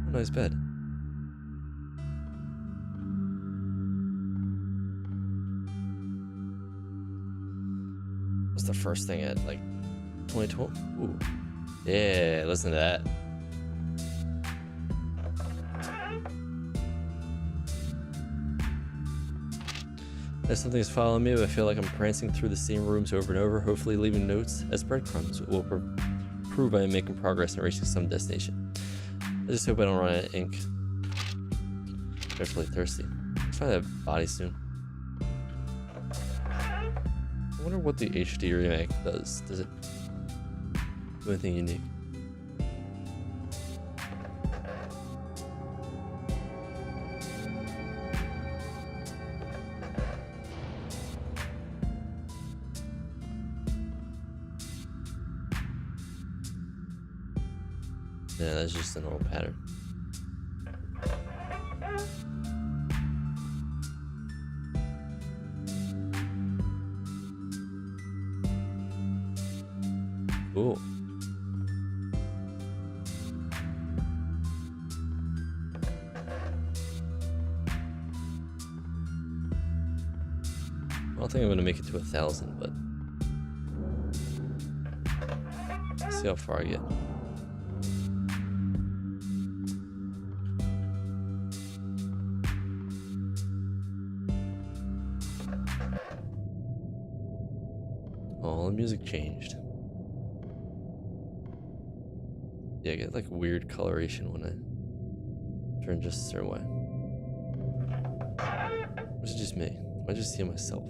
A nice bed. first thing at like 2012. Ooh. Yeah, listen to that. If something's following me, but I feel like I'm prancing through the same rooms over and over, hopefully leaving notes as breadcrumbs will prove I am making progress in reaching some destination. I just hope I don't run out of ink. Desperately thirsty. Let's find that body soon. I wonder what the HD remake does. Does it do anything unique? Yeah, that's just an old pattern. Cool. I don't think I'm gonna make it to 1,000, but see how far I get. Oh, the music changed. Yeah, I get like weird coloration when I turn just a certain way. Or is it just me? I just see myself.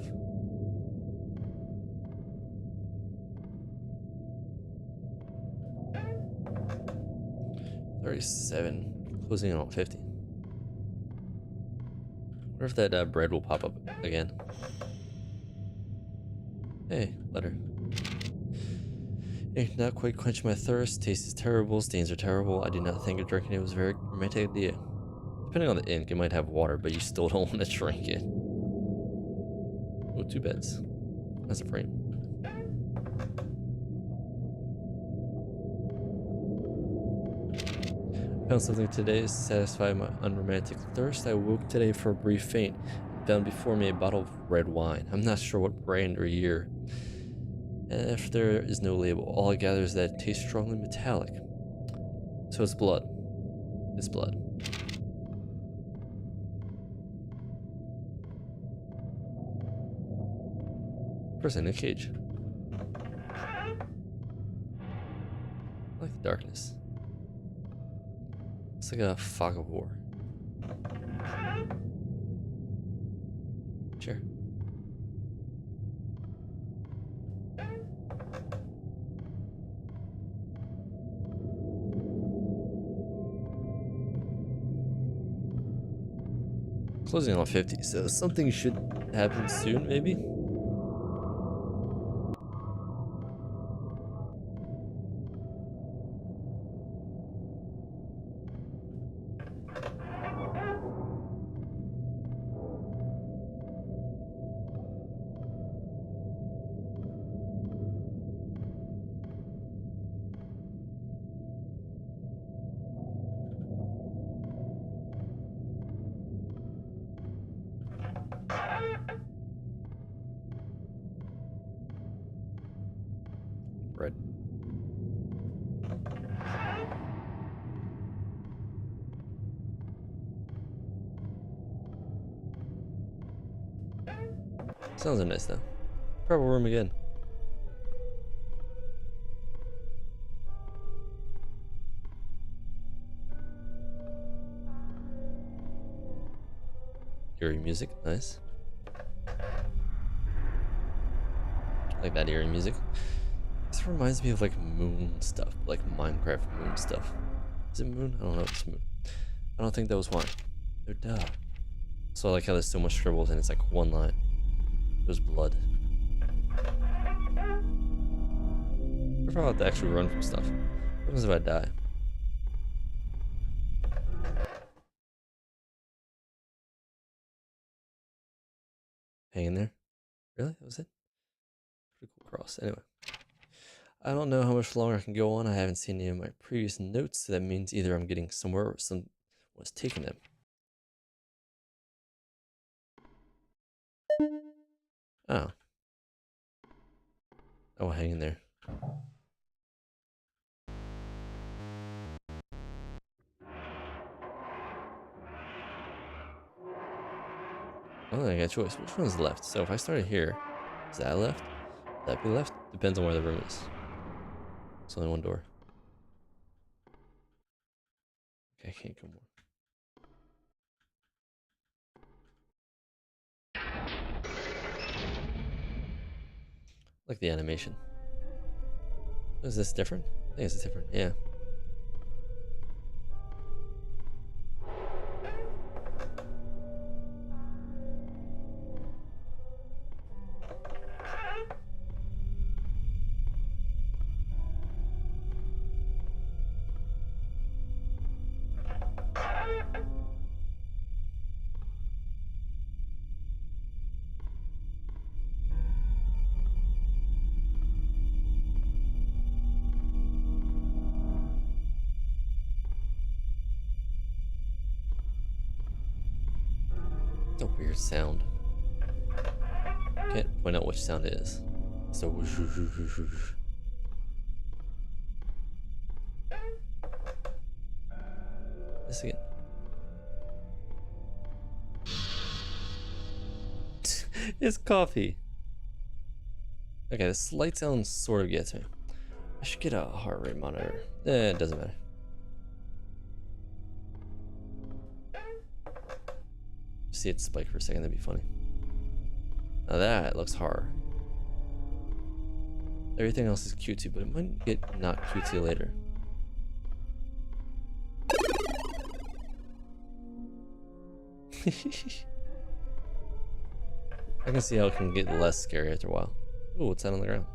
$37, closing in on 50. Wonder if that bread will pop up again. Hey, letter. It did not quite quench my thirst. Taste is terrible. Stains are terrible. I do not think of drinking it was a very romantic idea. Depending on the ink, it might have water, but you still don't want to drink it. Oh, 2 beds. That's a frame. Found something today to satisfy my unromantic thirst. I woke today for a brief faint and found before me a bottle of red wine. I'm not sure what brand or year. And if there is no label, all I gather is that it tastes strongly metallic. So it's blood. It's blood. Person in a cage. I like the darkness. It's like a fog of war. Sure. Closing on 50, so something should happen soon, maybe? Right. Sounds nice though. Purple room again. Eerie music, nice. Like that eerie music. This reminds me of like moon stuff, like Minecraft moon stuff. Is it moon? I don't know if it's moon. I don't think that was wine. Oh, duh. So I like how there's so much scribbles and it's like one line. It was blood. What if I have to actually run from stuff? What happens if I die? Hang in there. Really? That was it? Pretty cool cross. Anyway. I don't know how much longer I can go on. I haven't seen any of my previous notes, so that means either I'm getting somewhere or someone was taking them. Oh. Oh, hang in there. Oh, I got a choice. Which one's left? So if I started here, is that left? Would that be left? Depends on where the room is. It's only one door. Okay, I can't go more. Like the animation. Is this different? I think it's different. Yeah. It's a weird sound. Can't point out which sound it is. So this again. It's coffee. Okay, the slight sound sort of gets me. I should get a heart rate monitor. It doesn't matter. See it spike for a second, that'd be funny. Now that looks horror. Everything else is cutesy, but it might get not cutesy later. I can see how it can get less scary after a while. Oh, what's that on the ground?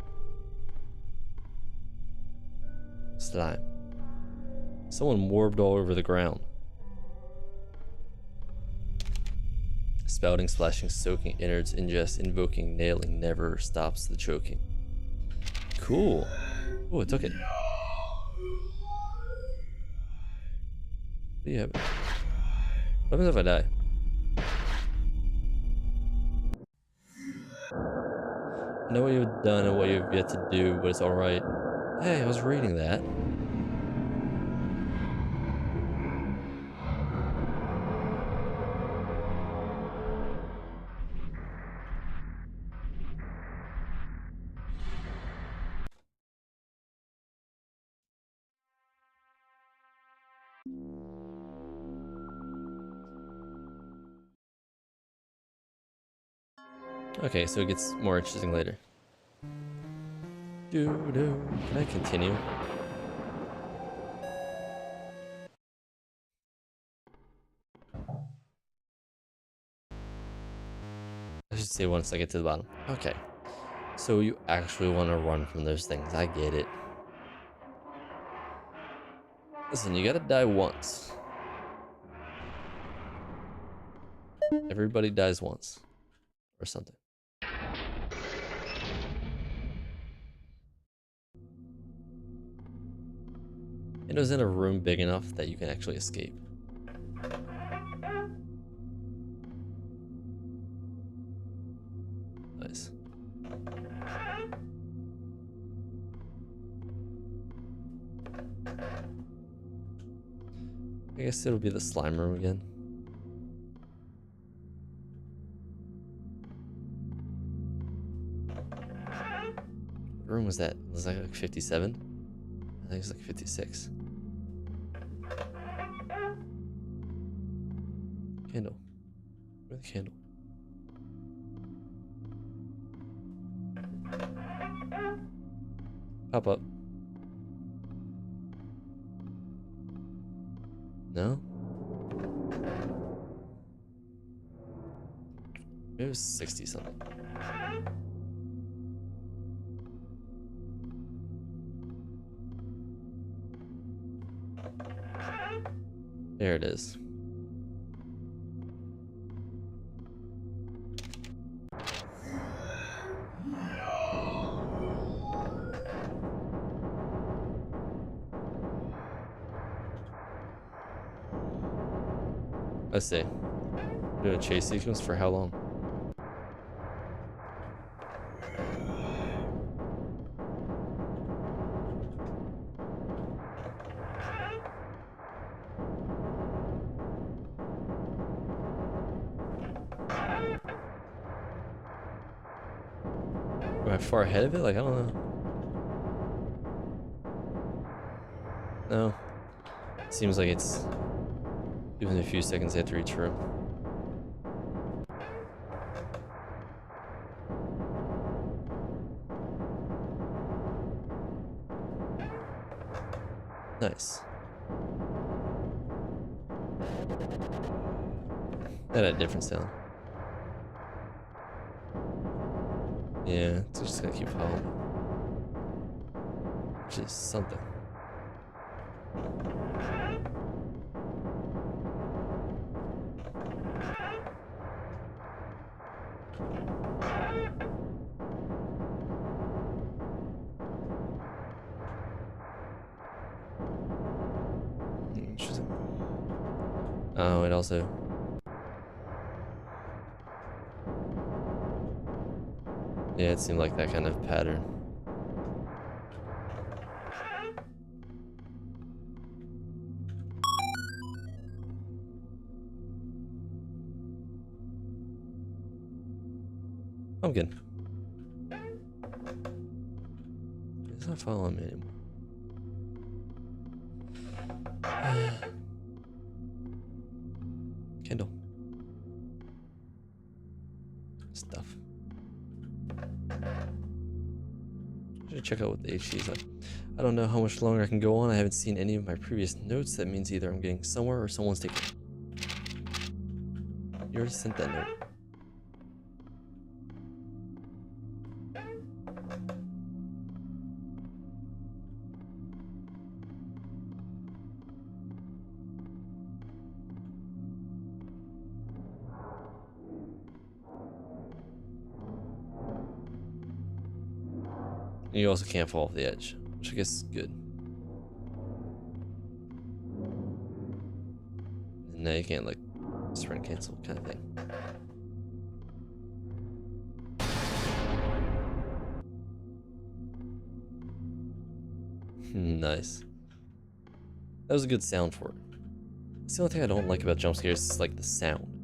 Slime. Someone warped all over the ground. Spouting, splashing, soaking, innards, ingest, invoking, nailing, never stops the choking. Cool. Oh, it took it. What do you have? What happens if I die? I know what you've done and what you've yet to do, but it's alright. Hey, I was reading that. Okay, so it gets more interesting later. Can I continue? I should say once I get to the bottom. Okay. So you actually want to run from those things. I get it. Listen, you gotta die once. Everybody dies once. Or something. It was in a room big enough that you can actually escape. Nice. I guess it'll be the slime room again. What room was that? Was that like 57? I think it's like 56. Candle. Where's the candle? Pop up. No? Maybe it was 60 something. There it is. Let's see. Do a chase sequence for how long? far ahead of it? Like, I don't know. No. Seems like it's even a few seconds after each room. Nice. That had a different sound. Yeah, it's just gonna keep following me. Which is something. Interesting. Oh, it also. Yeah, it seemed like that kind of pattern. Pumpkin. It's not following me anymore. Kindle. Stuff. I should check out what the HC is like. I don't know how much longer I can go on. I haven't seen any of my previous notes. That means either I'm getting somewhere or someone's taking it. You already sent that note. You also can't fall off the edge, which I guess is good. And now you can't, like, sprint cancel kind of thing. Nice. That was a good sound for it. That's the only thing I don't like about jump scares is like the sound.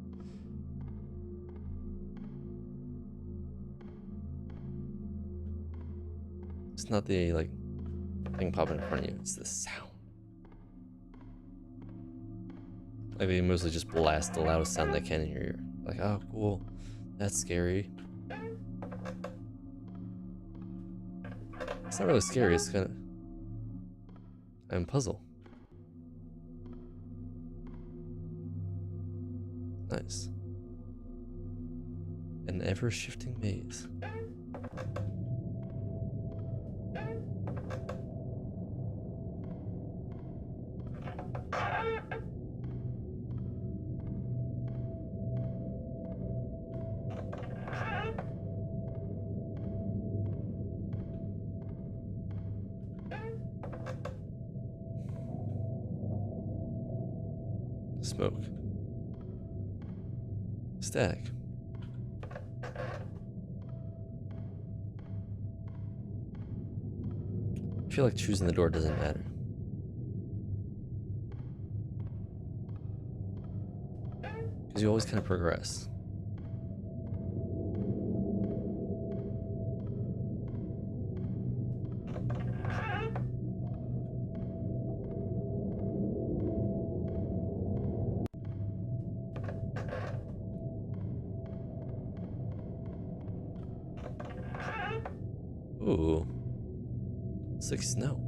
It's not the like thing popping in front of you, it's the sound. Like they mostly just blast the loudest sound they can in your ear. Like, oh cool, that's scary. It's not really scary, it's kind of... I'm puzzled. Nice. An ever-shifting maze. Smoke. Static. I feel like choosing the door doesn't matter. Because you always kind of progress. Ooh. It's like snow.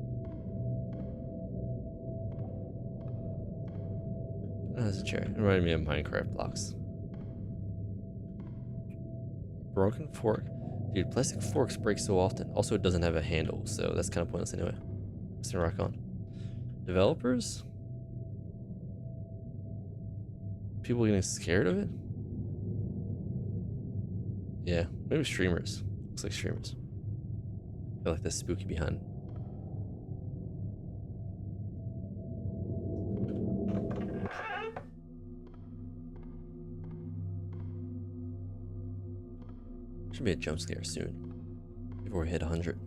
Oh, there's a chair. It reminded me of Minecraft blocks. Broken fork. Dude, plastic forks break so often. Also, it doesn't have a handle, so that's kind of pointless anyway. Let's rock on. Developers? People getting scared of it? Yeah, maybe streamers. Looks like streamers. I feel like that's spooky behind. Should be a jump scare soon. Before we hit 100.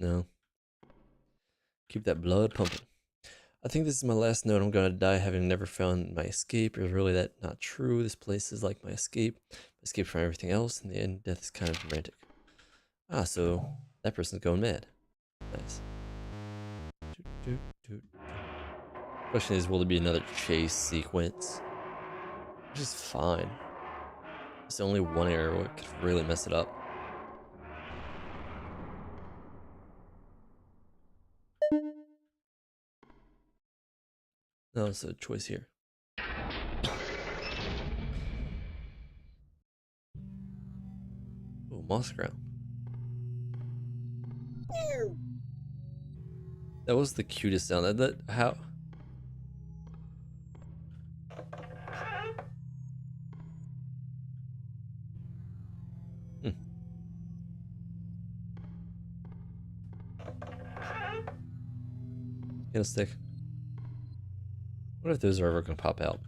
No. Keep that blood pumping. I think this is my last note. I'm gonna die having never found my escape. Is really that not true? This place is like my escape from everything else. In the end, death is kind of romantic. Ah, so that person's going mad. Nice. Doot, doot, doot. Question is, will there be another chase sequence? Which is fine. It's only one area where it could really mess it up. No, it's a choice here. Oh, moss ground. That was the cutest sound. How? Hmm. Candlestick. What if those are ever gonna pop out?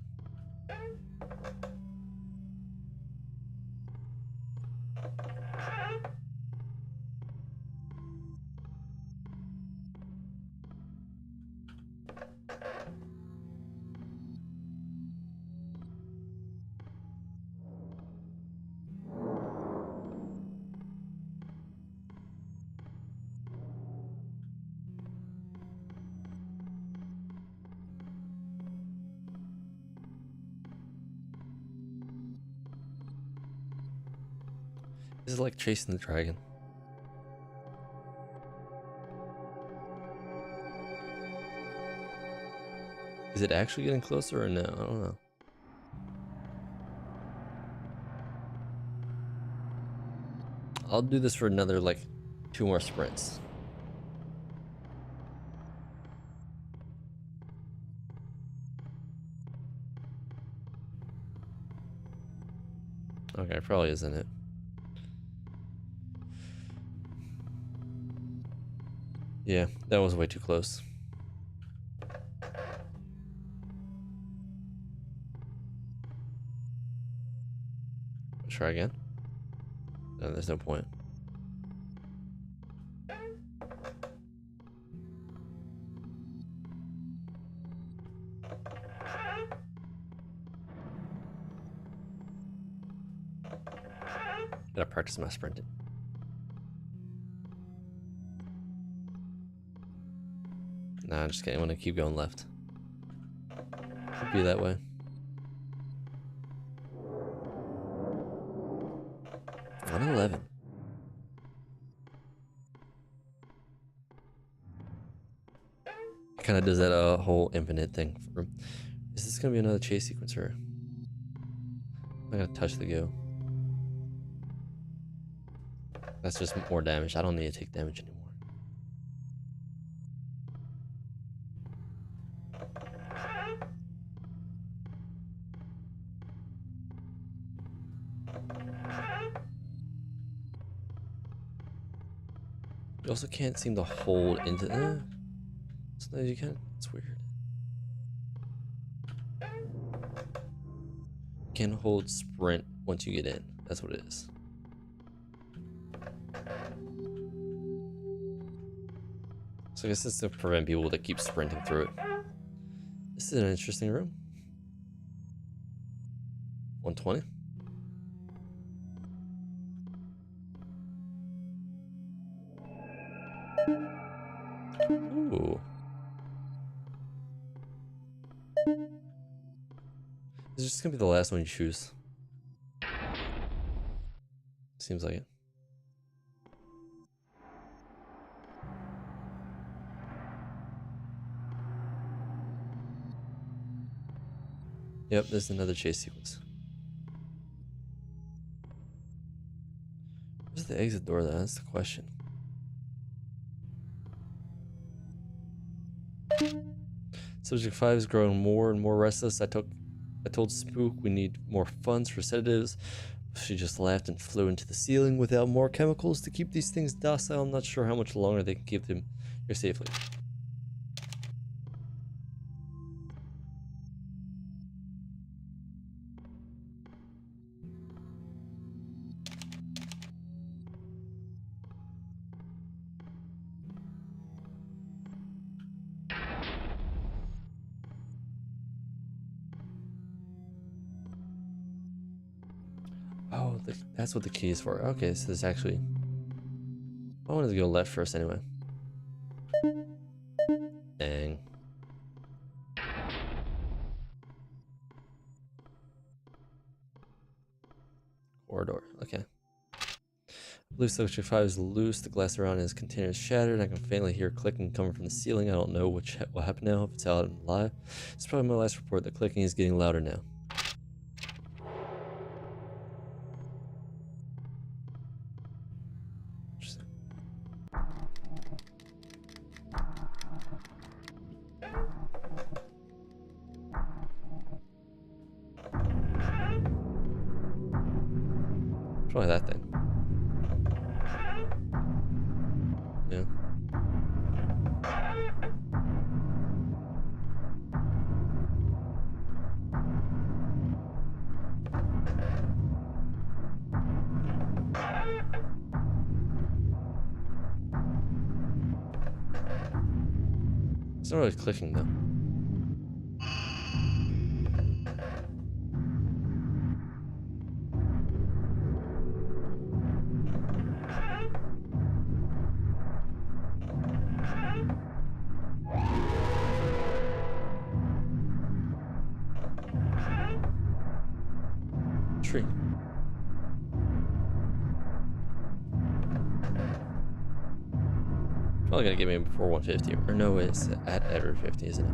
This is like chasing the dragon. Is it actually getting closer or no? I don't know. I'll do this for another like 2 more sprints. Okay, probably isn't it. Yeah, that was way too close. Try again. No, there's no point. Gotta practice my sprinting. Nah, I'm just kidding. I'm gonna keep going left. Could be that way. One 11. Kind of does that whole infinite thing. Is this gonna be another chase sequence or? I'm gonna touch the go. That's just more damage. I don't need to take damage anymore. You also can't seem to hold into. Sometimes you can. It's weird. Can't hold sprint once you get in. That's what it is. So I guess it's to prevent people that keep sprinting through it. This is an interesting room. 120. Ooh. This is just gonna be the last one you choose. Seems like it. Yep, there's another chase sequence. Where's the exit door though? That's the question. Subject 5 is growing more and more restless. I told Spook we need more funds for sedatives. She just laughed and flew into the ceiling. Without more chemicals to keep these things docile, I'm not sure how much longer they can keep them here safely. that's what the key is for. Okay, so there's actually. I wanted to go left first anyway. Dang. Corridor. Okay. Blue Section 5 is loose. The glass around his container is shattered. I can faintly hear clicking coming from the ceiling. I don't know what happened now. If it's out and live. It's probably my last report. The clicking is getting louder now. Interesting. Probably that thing. Yeah. It's not really clicking though. Tree. Probably gonna get me before 150. Or no, it's at every 50, isn't it?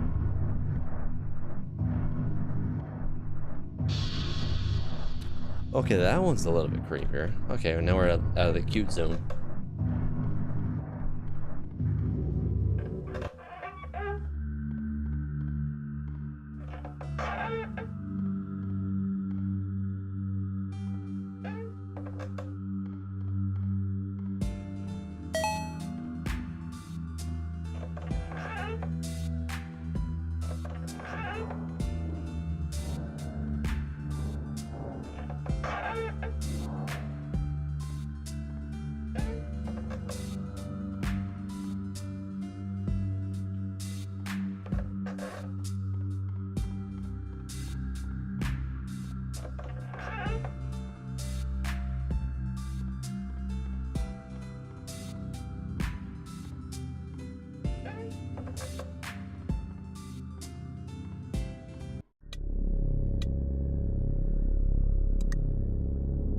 Okay, that one's a little bit creepier. Okay, now we're out of the cute zone.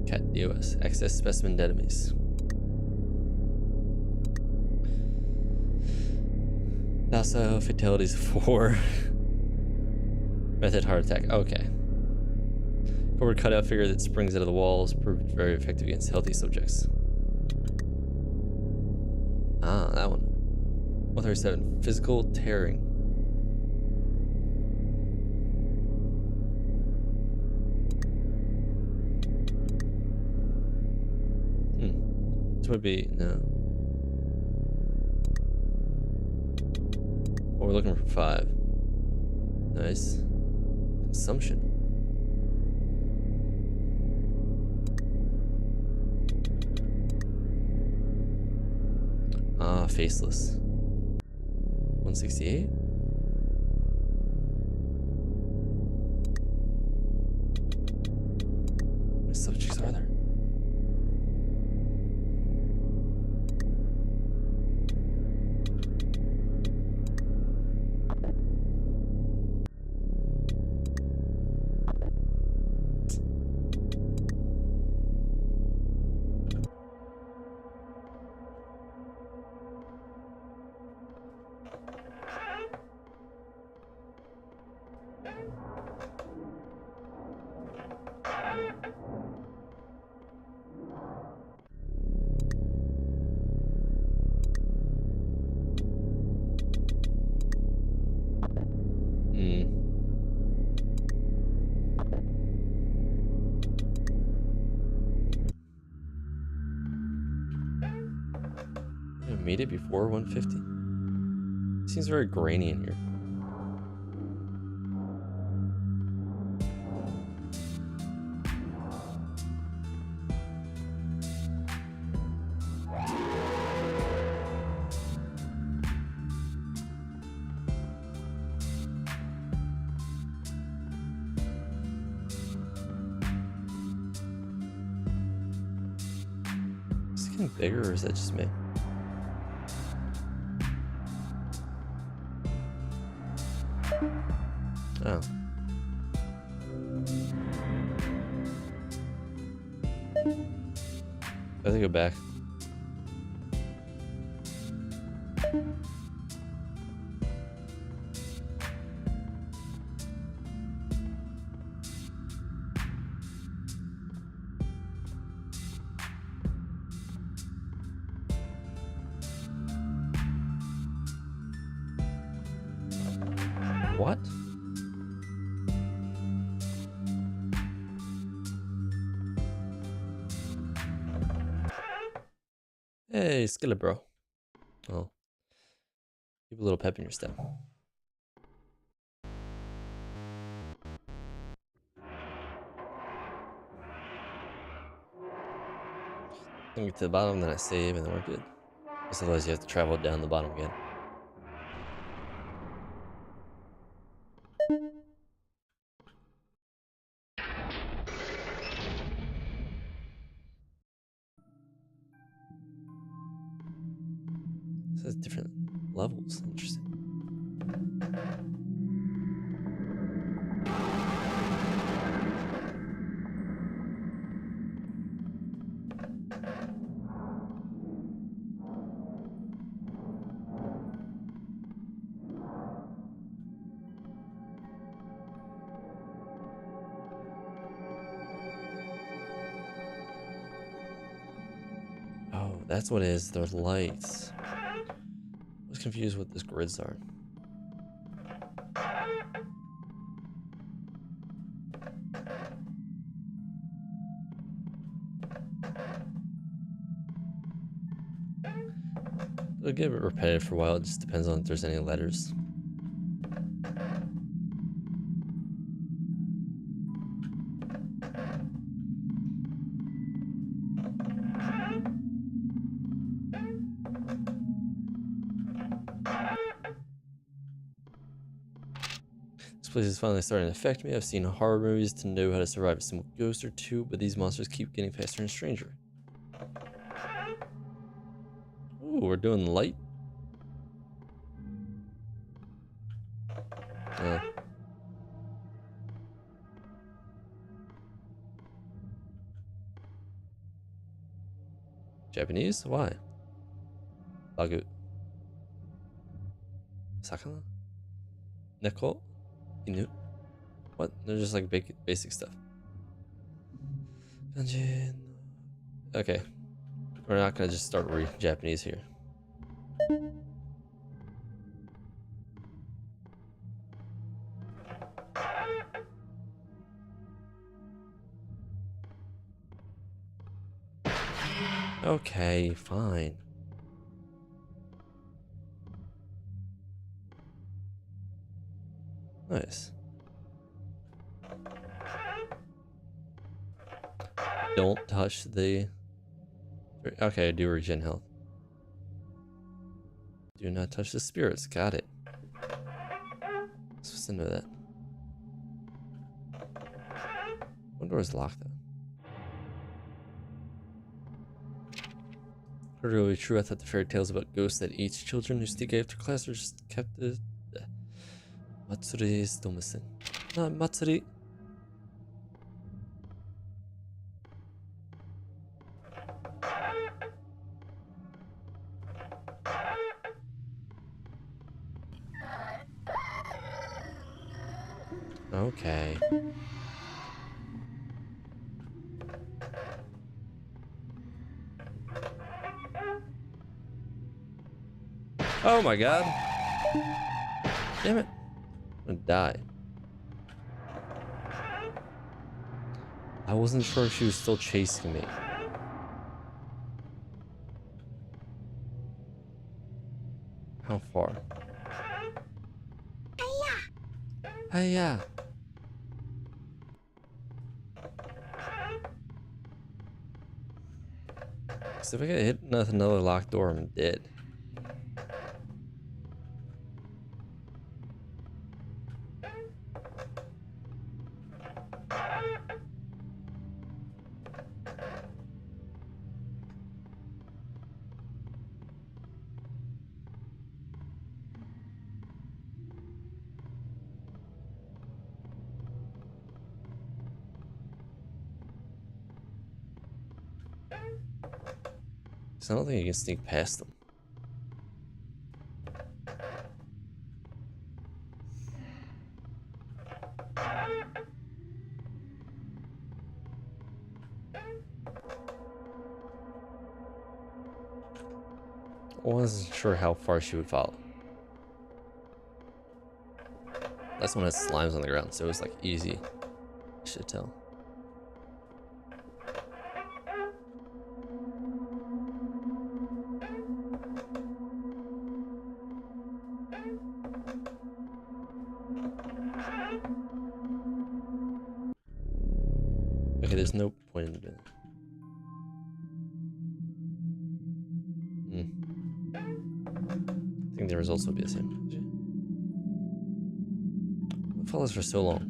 Cat DOS. Access specimen database. Docile fatalities 4. Method heart attack. Okay. Cobra cutout figure that springs out of the walls proved very effective against healthy subjects. Ah, that one. 137. Physical tearing. This would be no. Oh, we're looking for 5. Nice. Consumption. Ah, faceless. 168. How many subjects are there? Made it before 150. Seems very grainy in here. getting bigger, or is that just me? Oh. I have to go back. What? Hey, Skillet bro. Oh, keep a little pep in your step. Then get to the bottom, then I save, and then we're good. Because otherwise you have to travel down the bottom again. This has different levels. Interesting. Oh, that's what it is. Those lights. I was confused what those grids are. It'll get a bit repetitive for a while. It just depends on if there's any letters. This place is finally starting to affect me. I've seen horror movies to know how to survive a single ghost or two, but these monsters keep getting faster and stranger. Ooh, we're doing light. Oh. Japanese? Why? Bagu. Sakana? Neko? Inu? What? They're just like basic stuff. Kanjin. Okay. We're not gonna just start reading Japanese here. Okay, fine. Nice. Don't touch the... Okay, I do regen health. Do not touch the spirits. Got it. I'm supposed to know that. One door is locked though. Heard it really true. I thought the fairy tales about ghosts that eats children who sneak after class are just kept the Matsuri is domicile. Not Matsuri. Okay. Oh my god. Damn it. I'm gonna die. I wasn't sure if she was still chasing me. How far? Hiya! So if I get hit with another locked door, I'm dead. I don't think you can sneak past them. I wasn't sure how far she would follow. Last one has slimes on the ground, so it was like easy. I should tell. Okay, there's no point in it. I think the results will be the same. What follows for so long?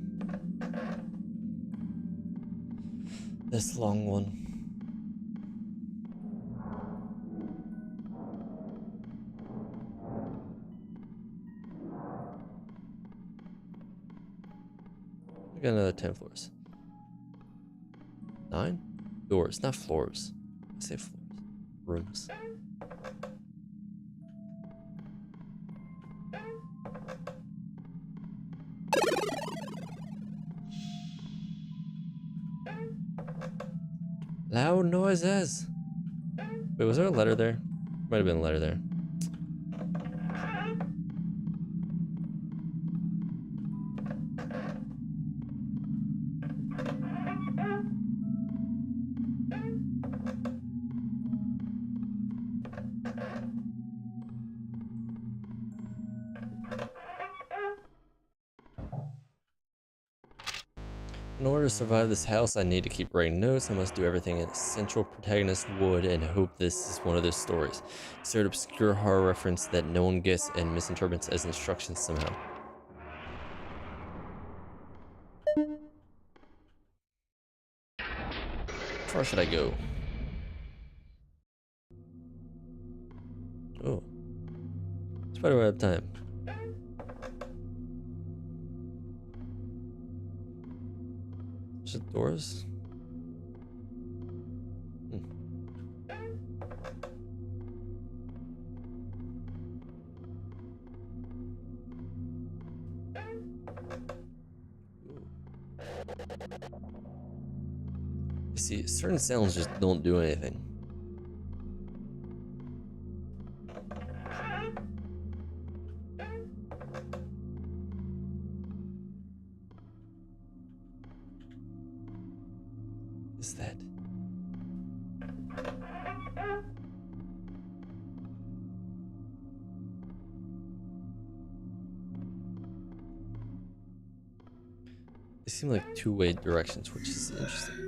This long one. We got another 10 floors. 9? Doors, not floors. I say floors. Rooms. Loud noises. Wait, was there a letter there? Might have been a letter there. In order to survive this house, I need to keep writing notes. I must do everything an essential protagonist would and hope this is one of those stories. Insert obscure horror reference that no one gets and misinterprets as instructions somehow. How far should I go? Oh. Spider web time. Is it doors? You see, certain sounds just don't do anything. Is that? They seem like two-way directions, which is interesting.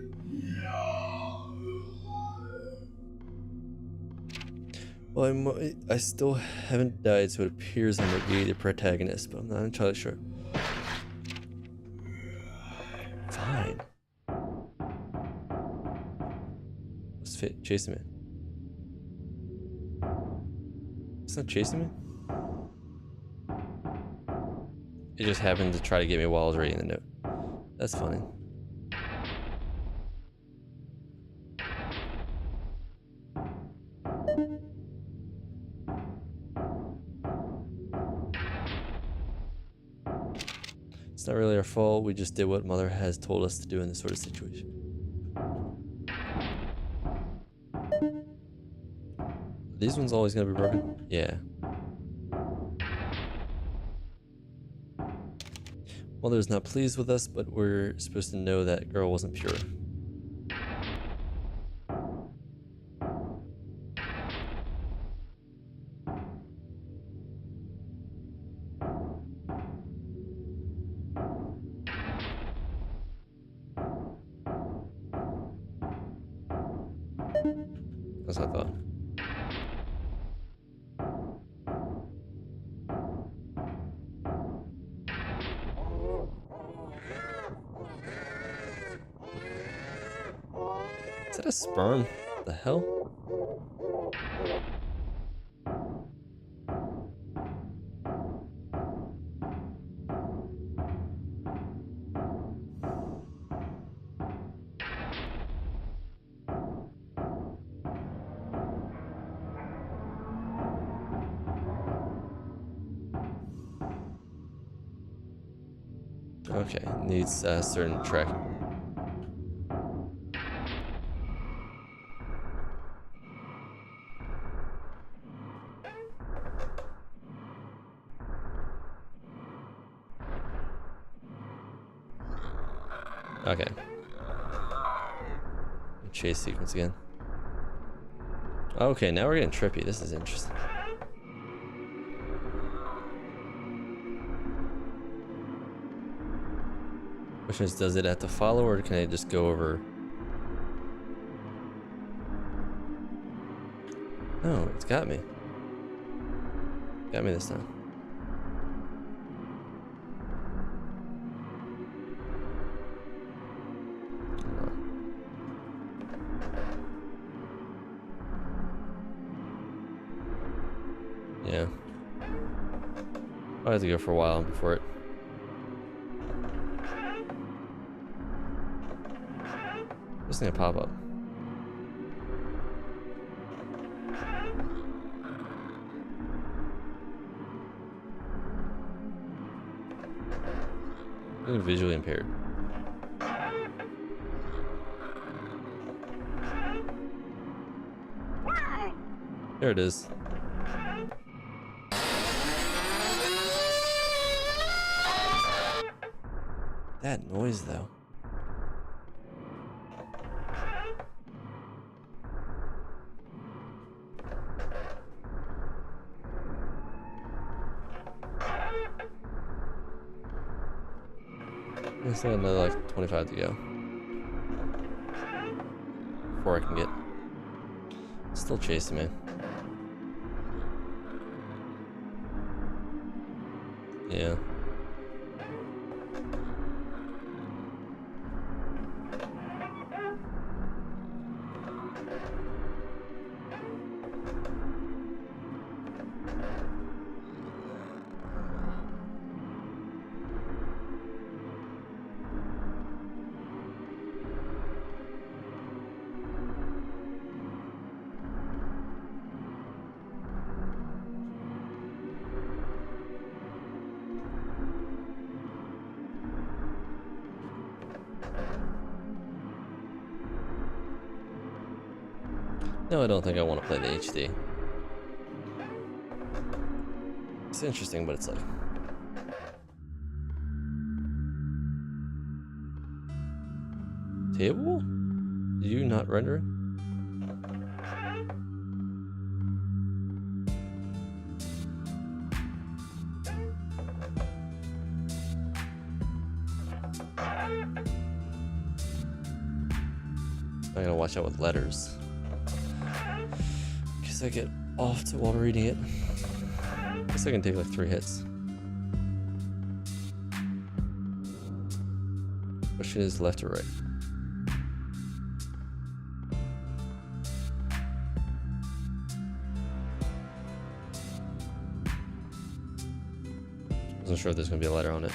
Well, I still haven't died, so it appears I might be the protagonist, but I'm not entirely sure. Fine. Let's chase him in. It's not chasing me? It just happened to try to get me while I was reading the note. That's funny. It's not really our fault. We just did what Mother has told us to do in this sort of situation. These ones always gonna be broken? Yeah. Mother's not pleased with us, but we're supposed to know that girl wasn't pure. That's what I thought. Is that a sperm? What the hell? Okay, needs a certain track. Okay. Chase sequence again. Okay, now we're getting trippy. This is interesting. Question is, does it have to follow, or can I just go over? No, it's got me. Got me this time. Yeah. I'll have to go for a while before it. This thing pop up. I'm visually impaired. There it is. That noise, though. There's another like 25 to go before I can get. Still chasing me. Yeah. No, I don't think I want to play the HD. It's interesting, but it's like... Table? Did you not render it? I gotta watch out with letters. I get off to while reading it. Guess I can take like 3 hits. Question is left or right? Wasn't sure if there's gonna be a letter on it.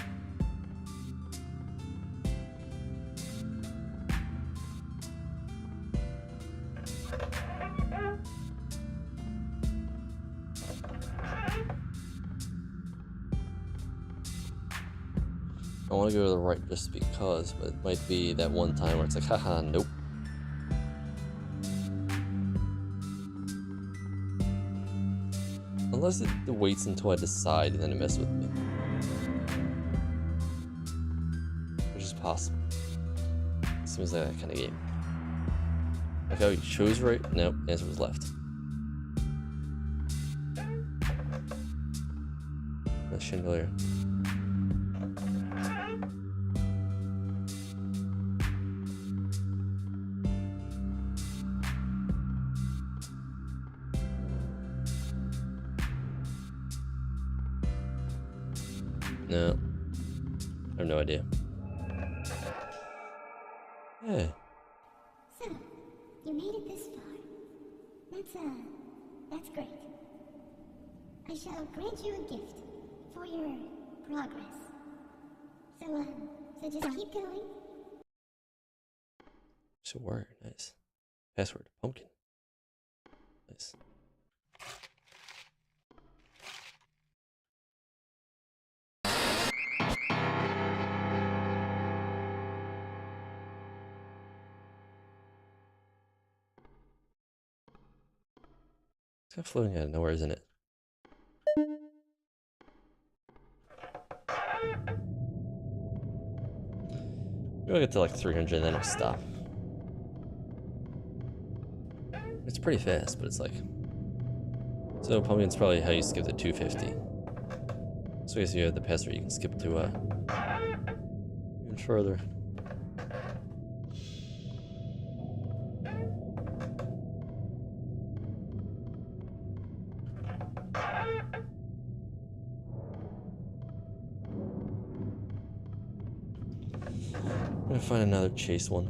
I want to go to the right just because, but it might be that one time where it's like, haha, nope. Unless it waits until I decide and then it messes with me. Which is possible. Seems like that kind of game. Like how you chose right? Nope, the answer was left. That's chandelier. No. I have no idea. Yeah. So, you made it this far. That's great. I shall grant you a gift for your progress. So just keep going. So word, nice. Password, pumpkin. Nice. kind of floating out of nowhere, isn't it? Maybe I'll get to like 300 and then it'll stop. It's pretty fast, but it's like... So pumpkin's probably how you skip to 250. So I guess you have the pass where you can skip to even further. I'm gonna find another chase one.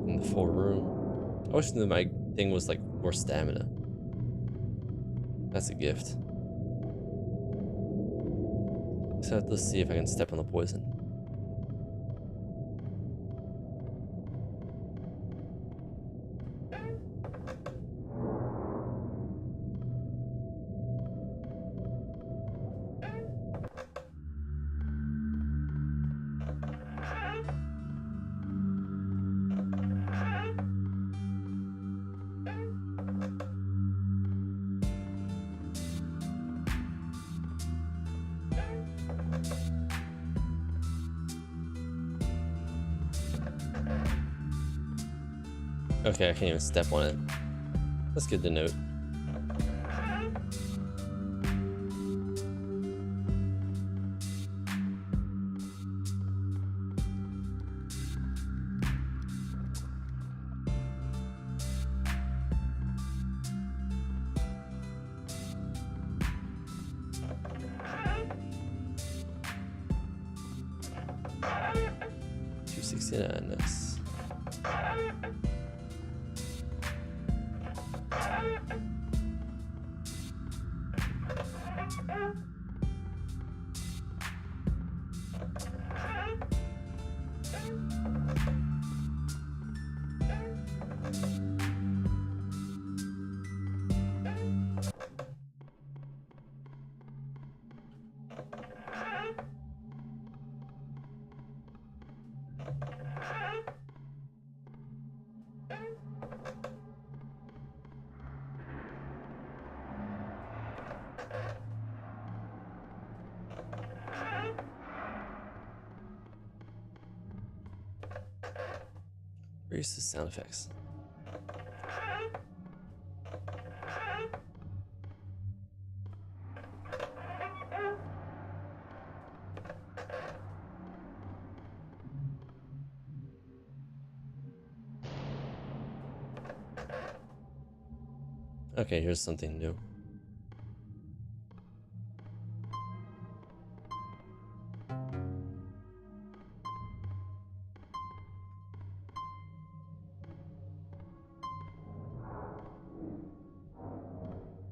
In the full room. I wish that my thing was like more stamina. That's a gift. So let's see if I can step on the poison. Okay, I can't even step on it. That's good to note. $269, nice. Where's the sound effects? Okay, here's something new.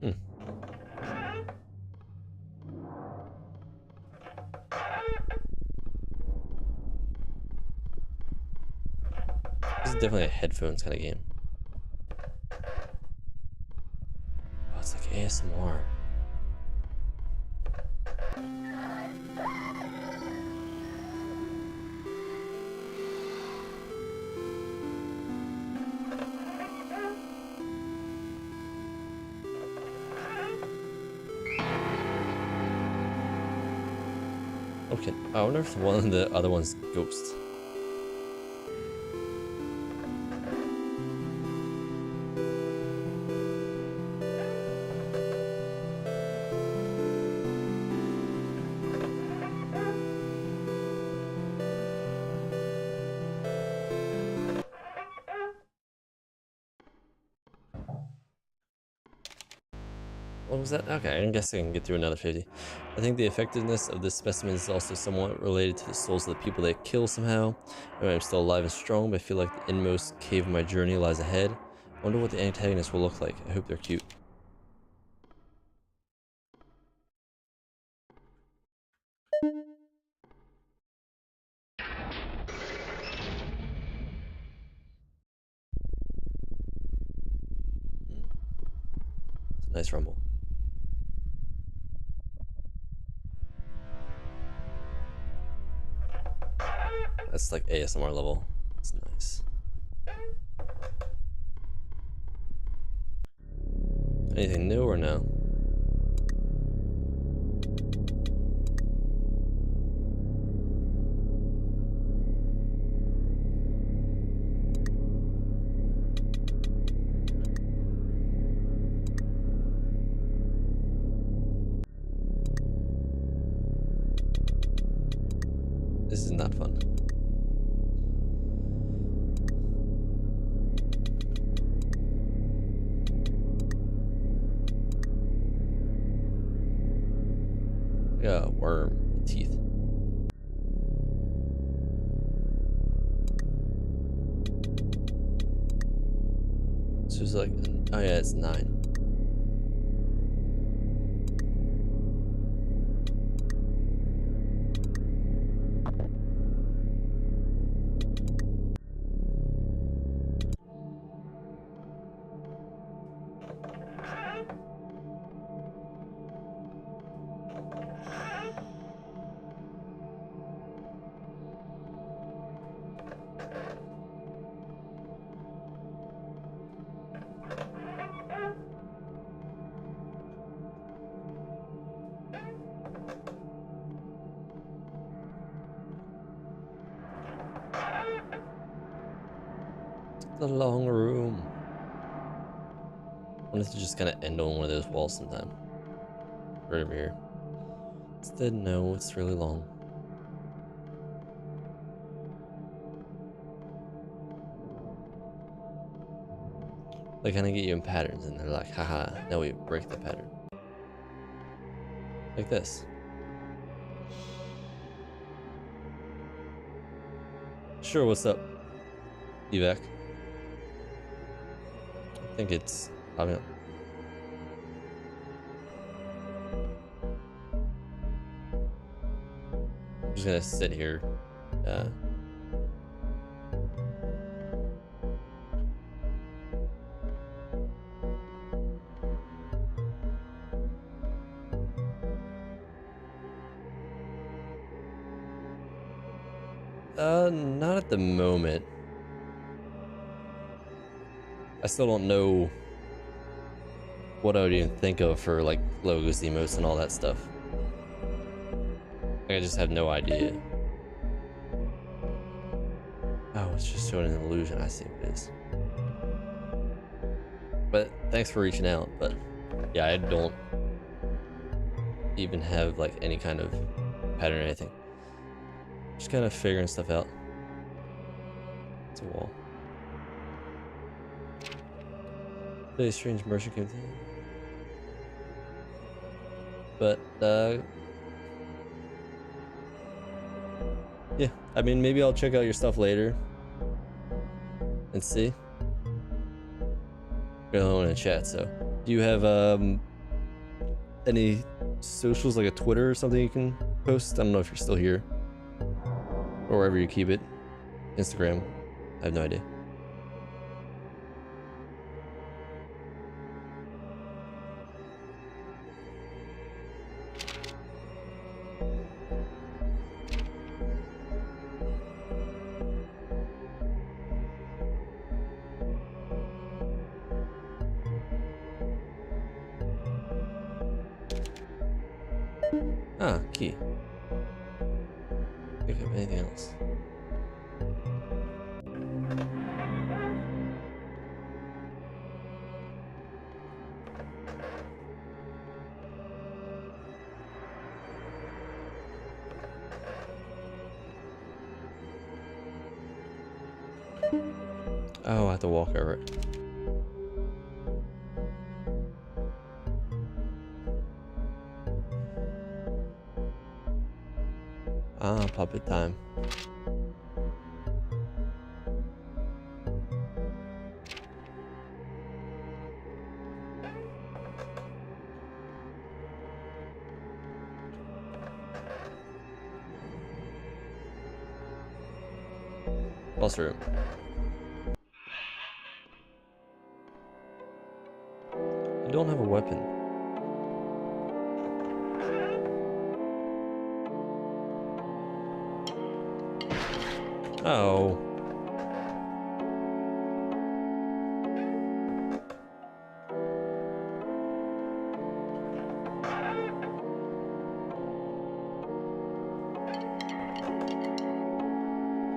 Hmm. This is definitely a headphones kind of game. Oh, it's like ASMR. Okay, I wonder if one of the other one's ghosts. What was that? Okay, I guess I can get through another 50. I think the effectiveness of this specimen is also somewhat related to the souls of the people they kill somehow. I mean, I'm still alive and strong, but I feel like the inmost cave of my journey lies ahead. I wonder what the antagonists will look like. I hope they're cute. It's a nice rumble. That's like ASMR level. It's nice. Anything new or no? This is not fun. Yeah, worm teeth. So it's like, oh yeah, it's 9. The long room. I wanted to just kind of end on one of those walls sometime. Right over here. Instead, no, it's really long. They kind of get you in patterns, and they're like, haha, now we break the pattern. Like this. Sure, what's up, Evac? I think it's popping up. I'm just gonna sit here. Not at the moment. I still don't know what I would even think of for like logos, emotes, and all that stuff. I just have no idea. Oh, it's just showing an illusion. I see what it is. But thanks for reaching out. But yeah, I don't even have like any kind of pattern or anything. Just kind of figuring stuff out. It's a wall. Really strange merchant came through. But yeah, I mean, maybe I'll check out your stuff later and see. We're going to chat. So, do you have any socials like a Twitter or something you can post? I don't know if you're still here or wherever you keep it. Instagram. I have no idea. Ah, key. Pick up anything else. Oh, I have to walk over it. Ah, puppet time. Boss room. I don't have a weapon. Oh.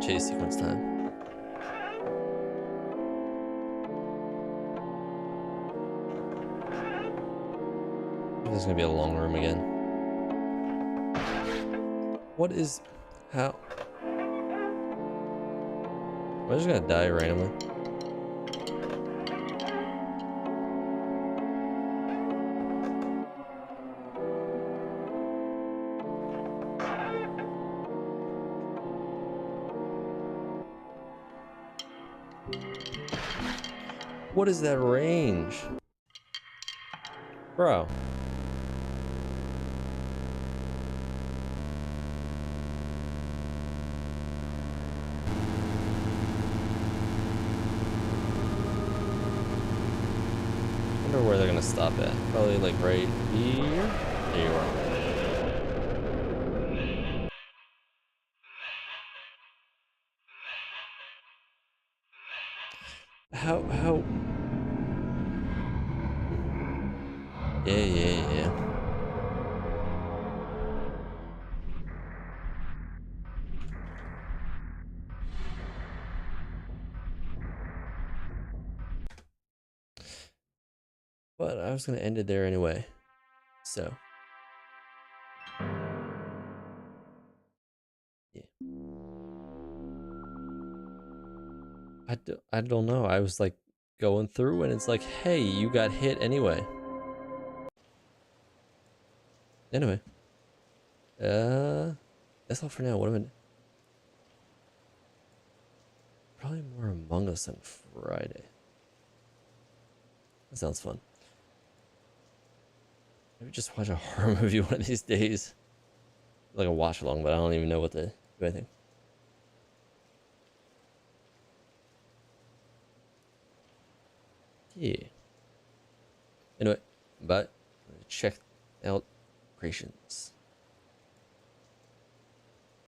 Chase sequence time. This is gonna be a long room again. What is... How... Am I just gonna die randomly? What is that range? Bro. I wonder where they're gonna stop at. Probably like right here. There you are. How? Yeah. But I was gonna end it there anyway. So. Yeah. I don't know. I was like going through and it's like, hey, you got hit anyway. Anyway. That's all for now. What am I... Probably more Among Us on Friday. That sounds fun. Maybe just watch a horror movie one of these days. Like a watch along, but I don't even know what to do anything. Yeah. Anyway, but check out Creations.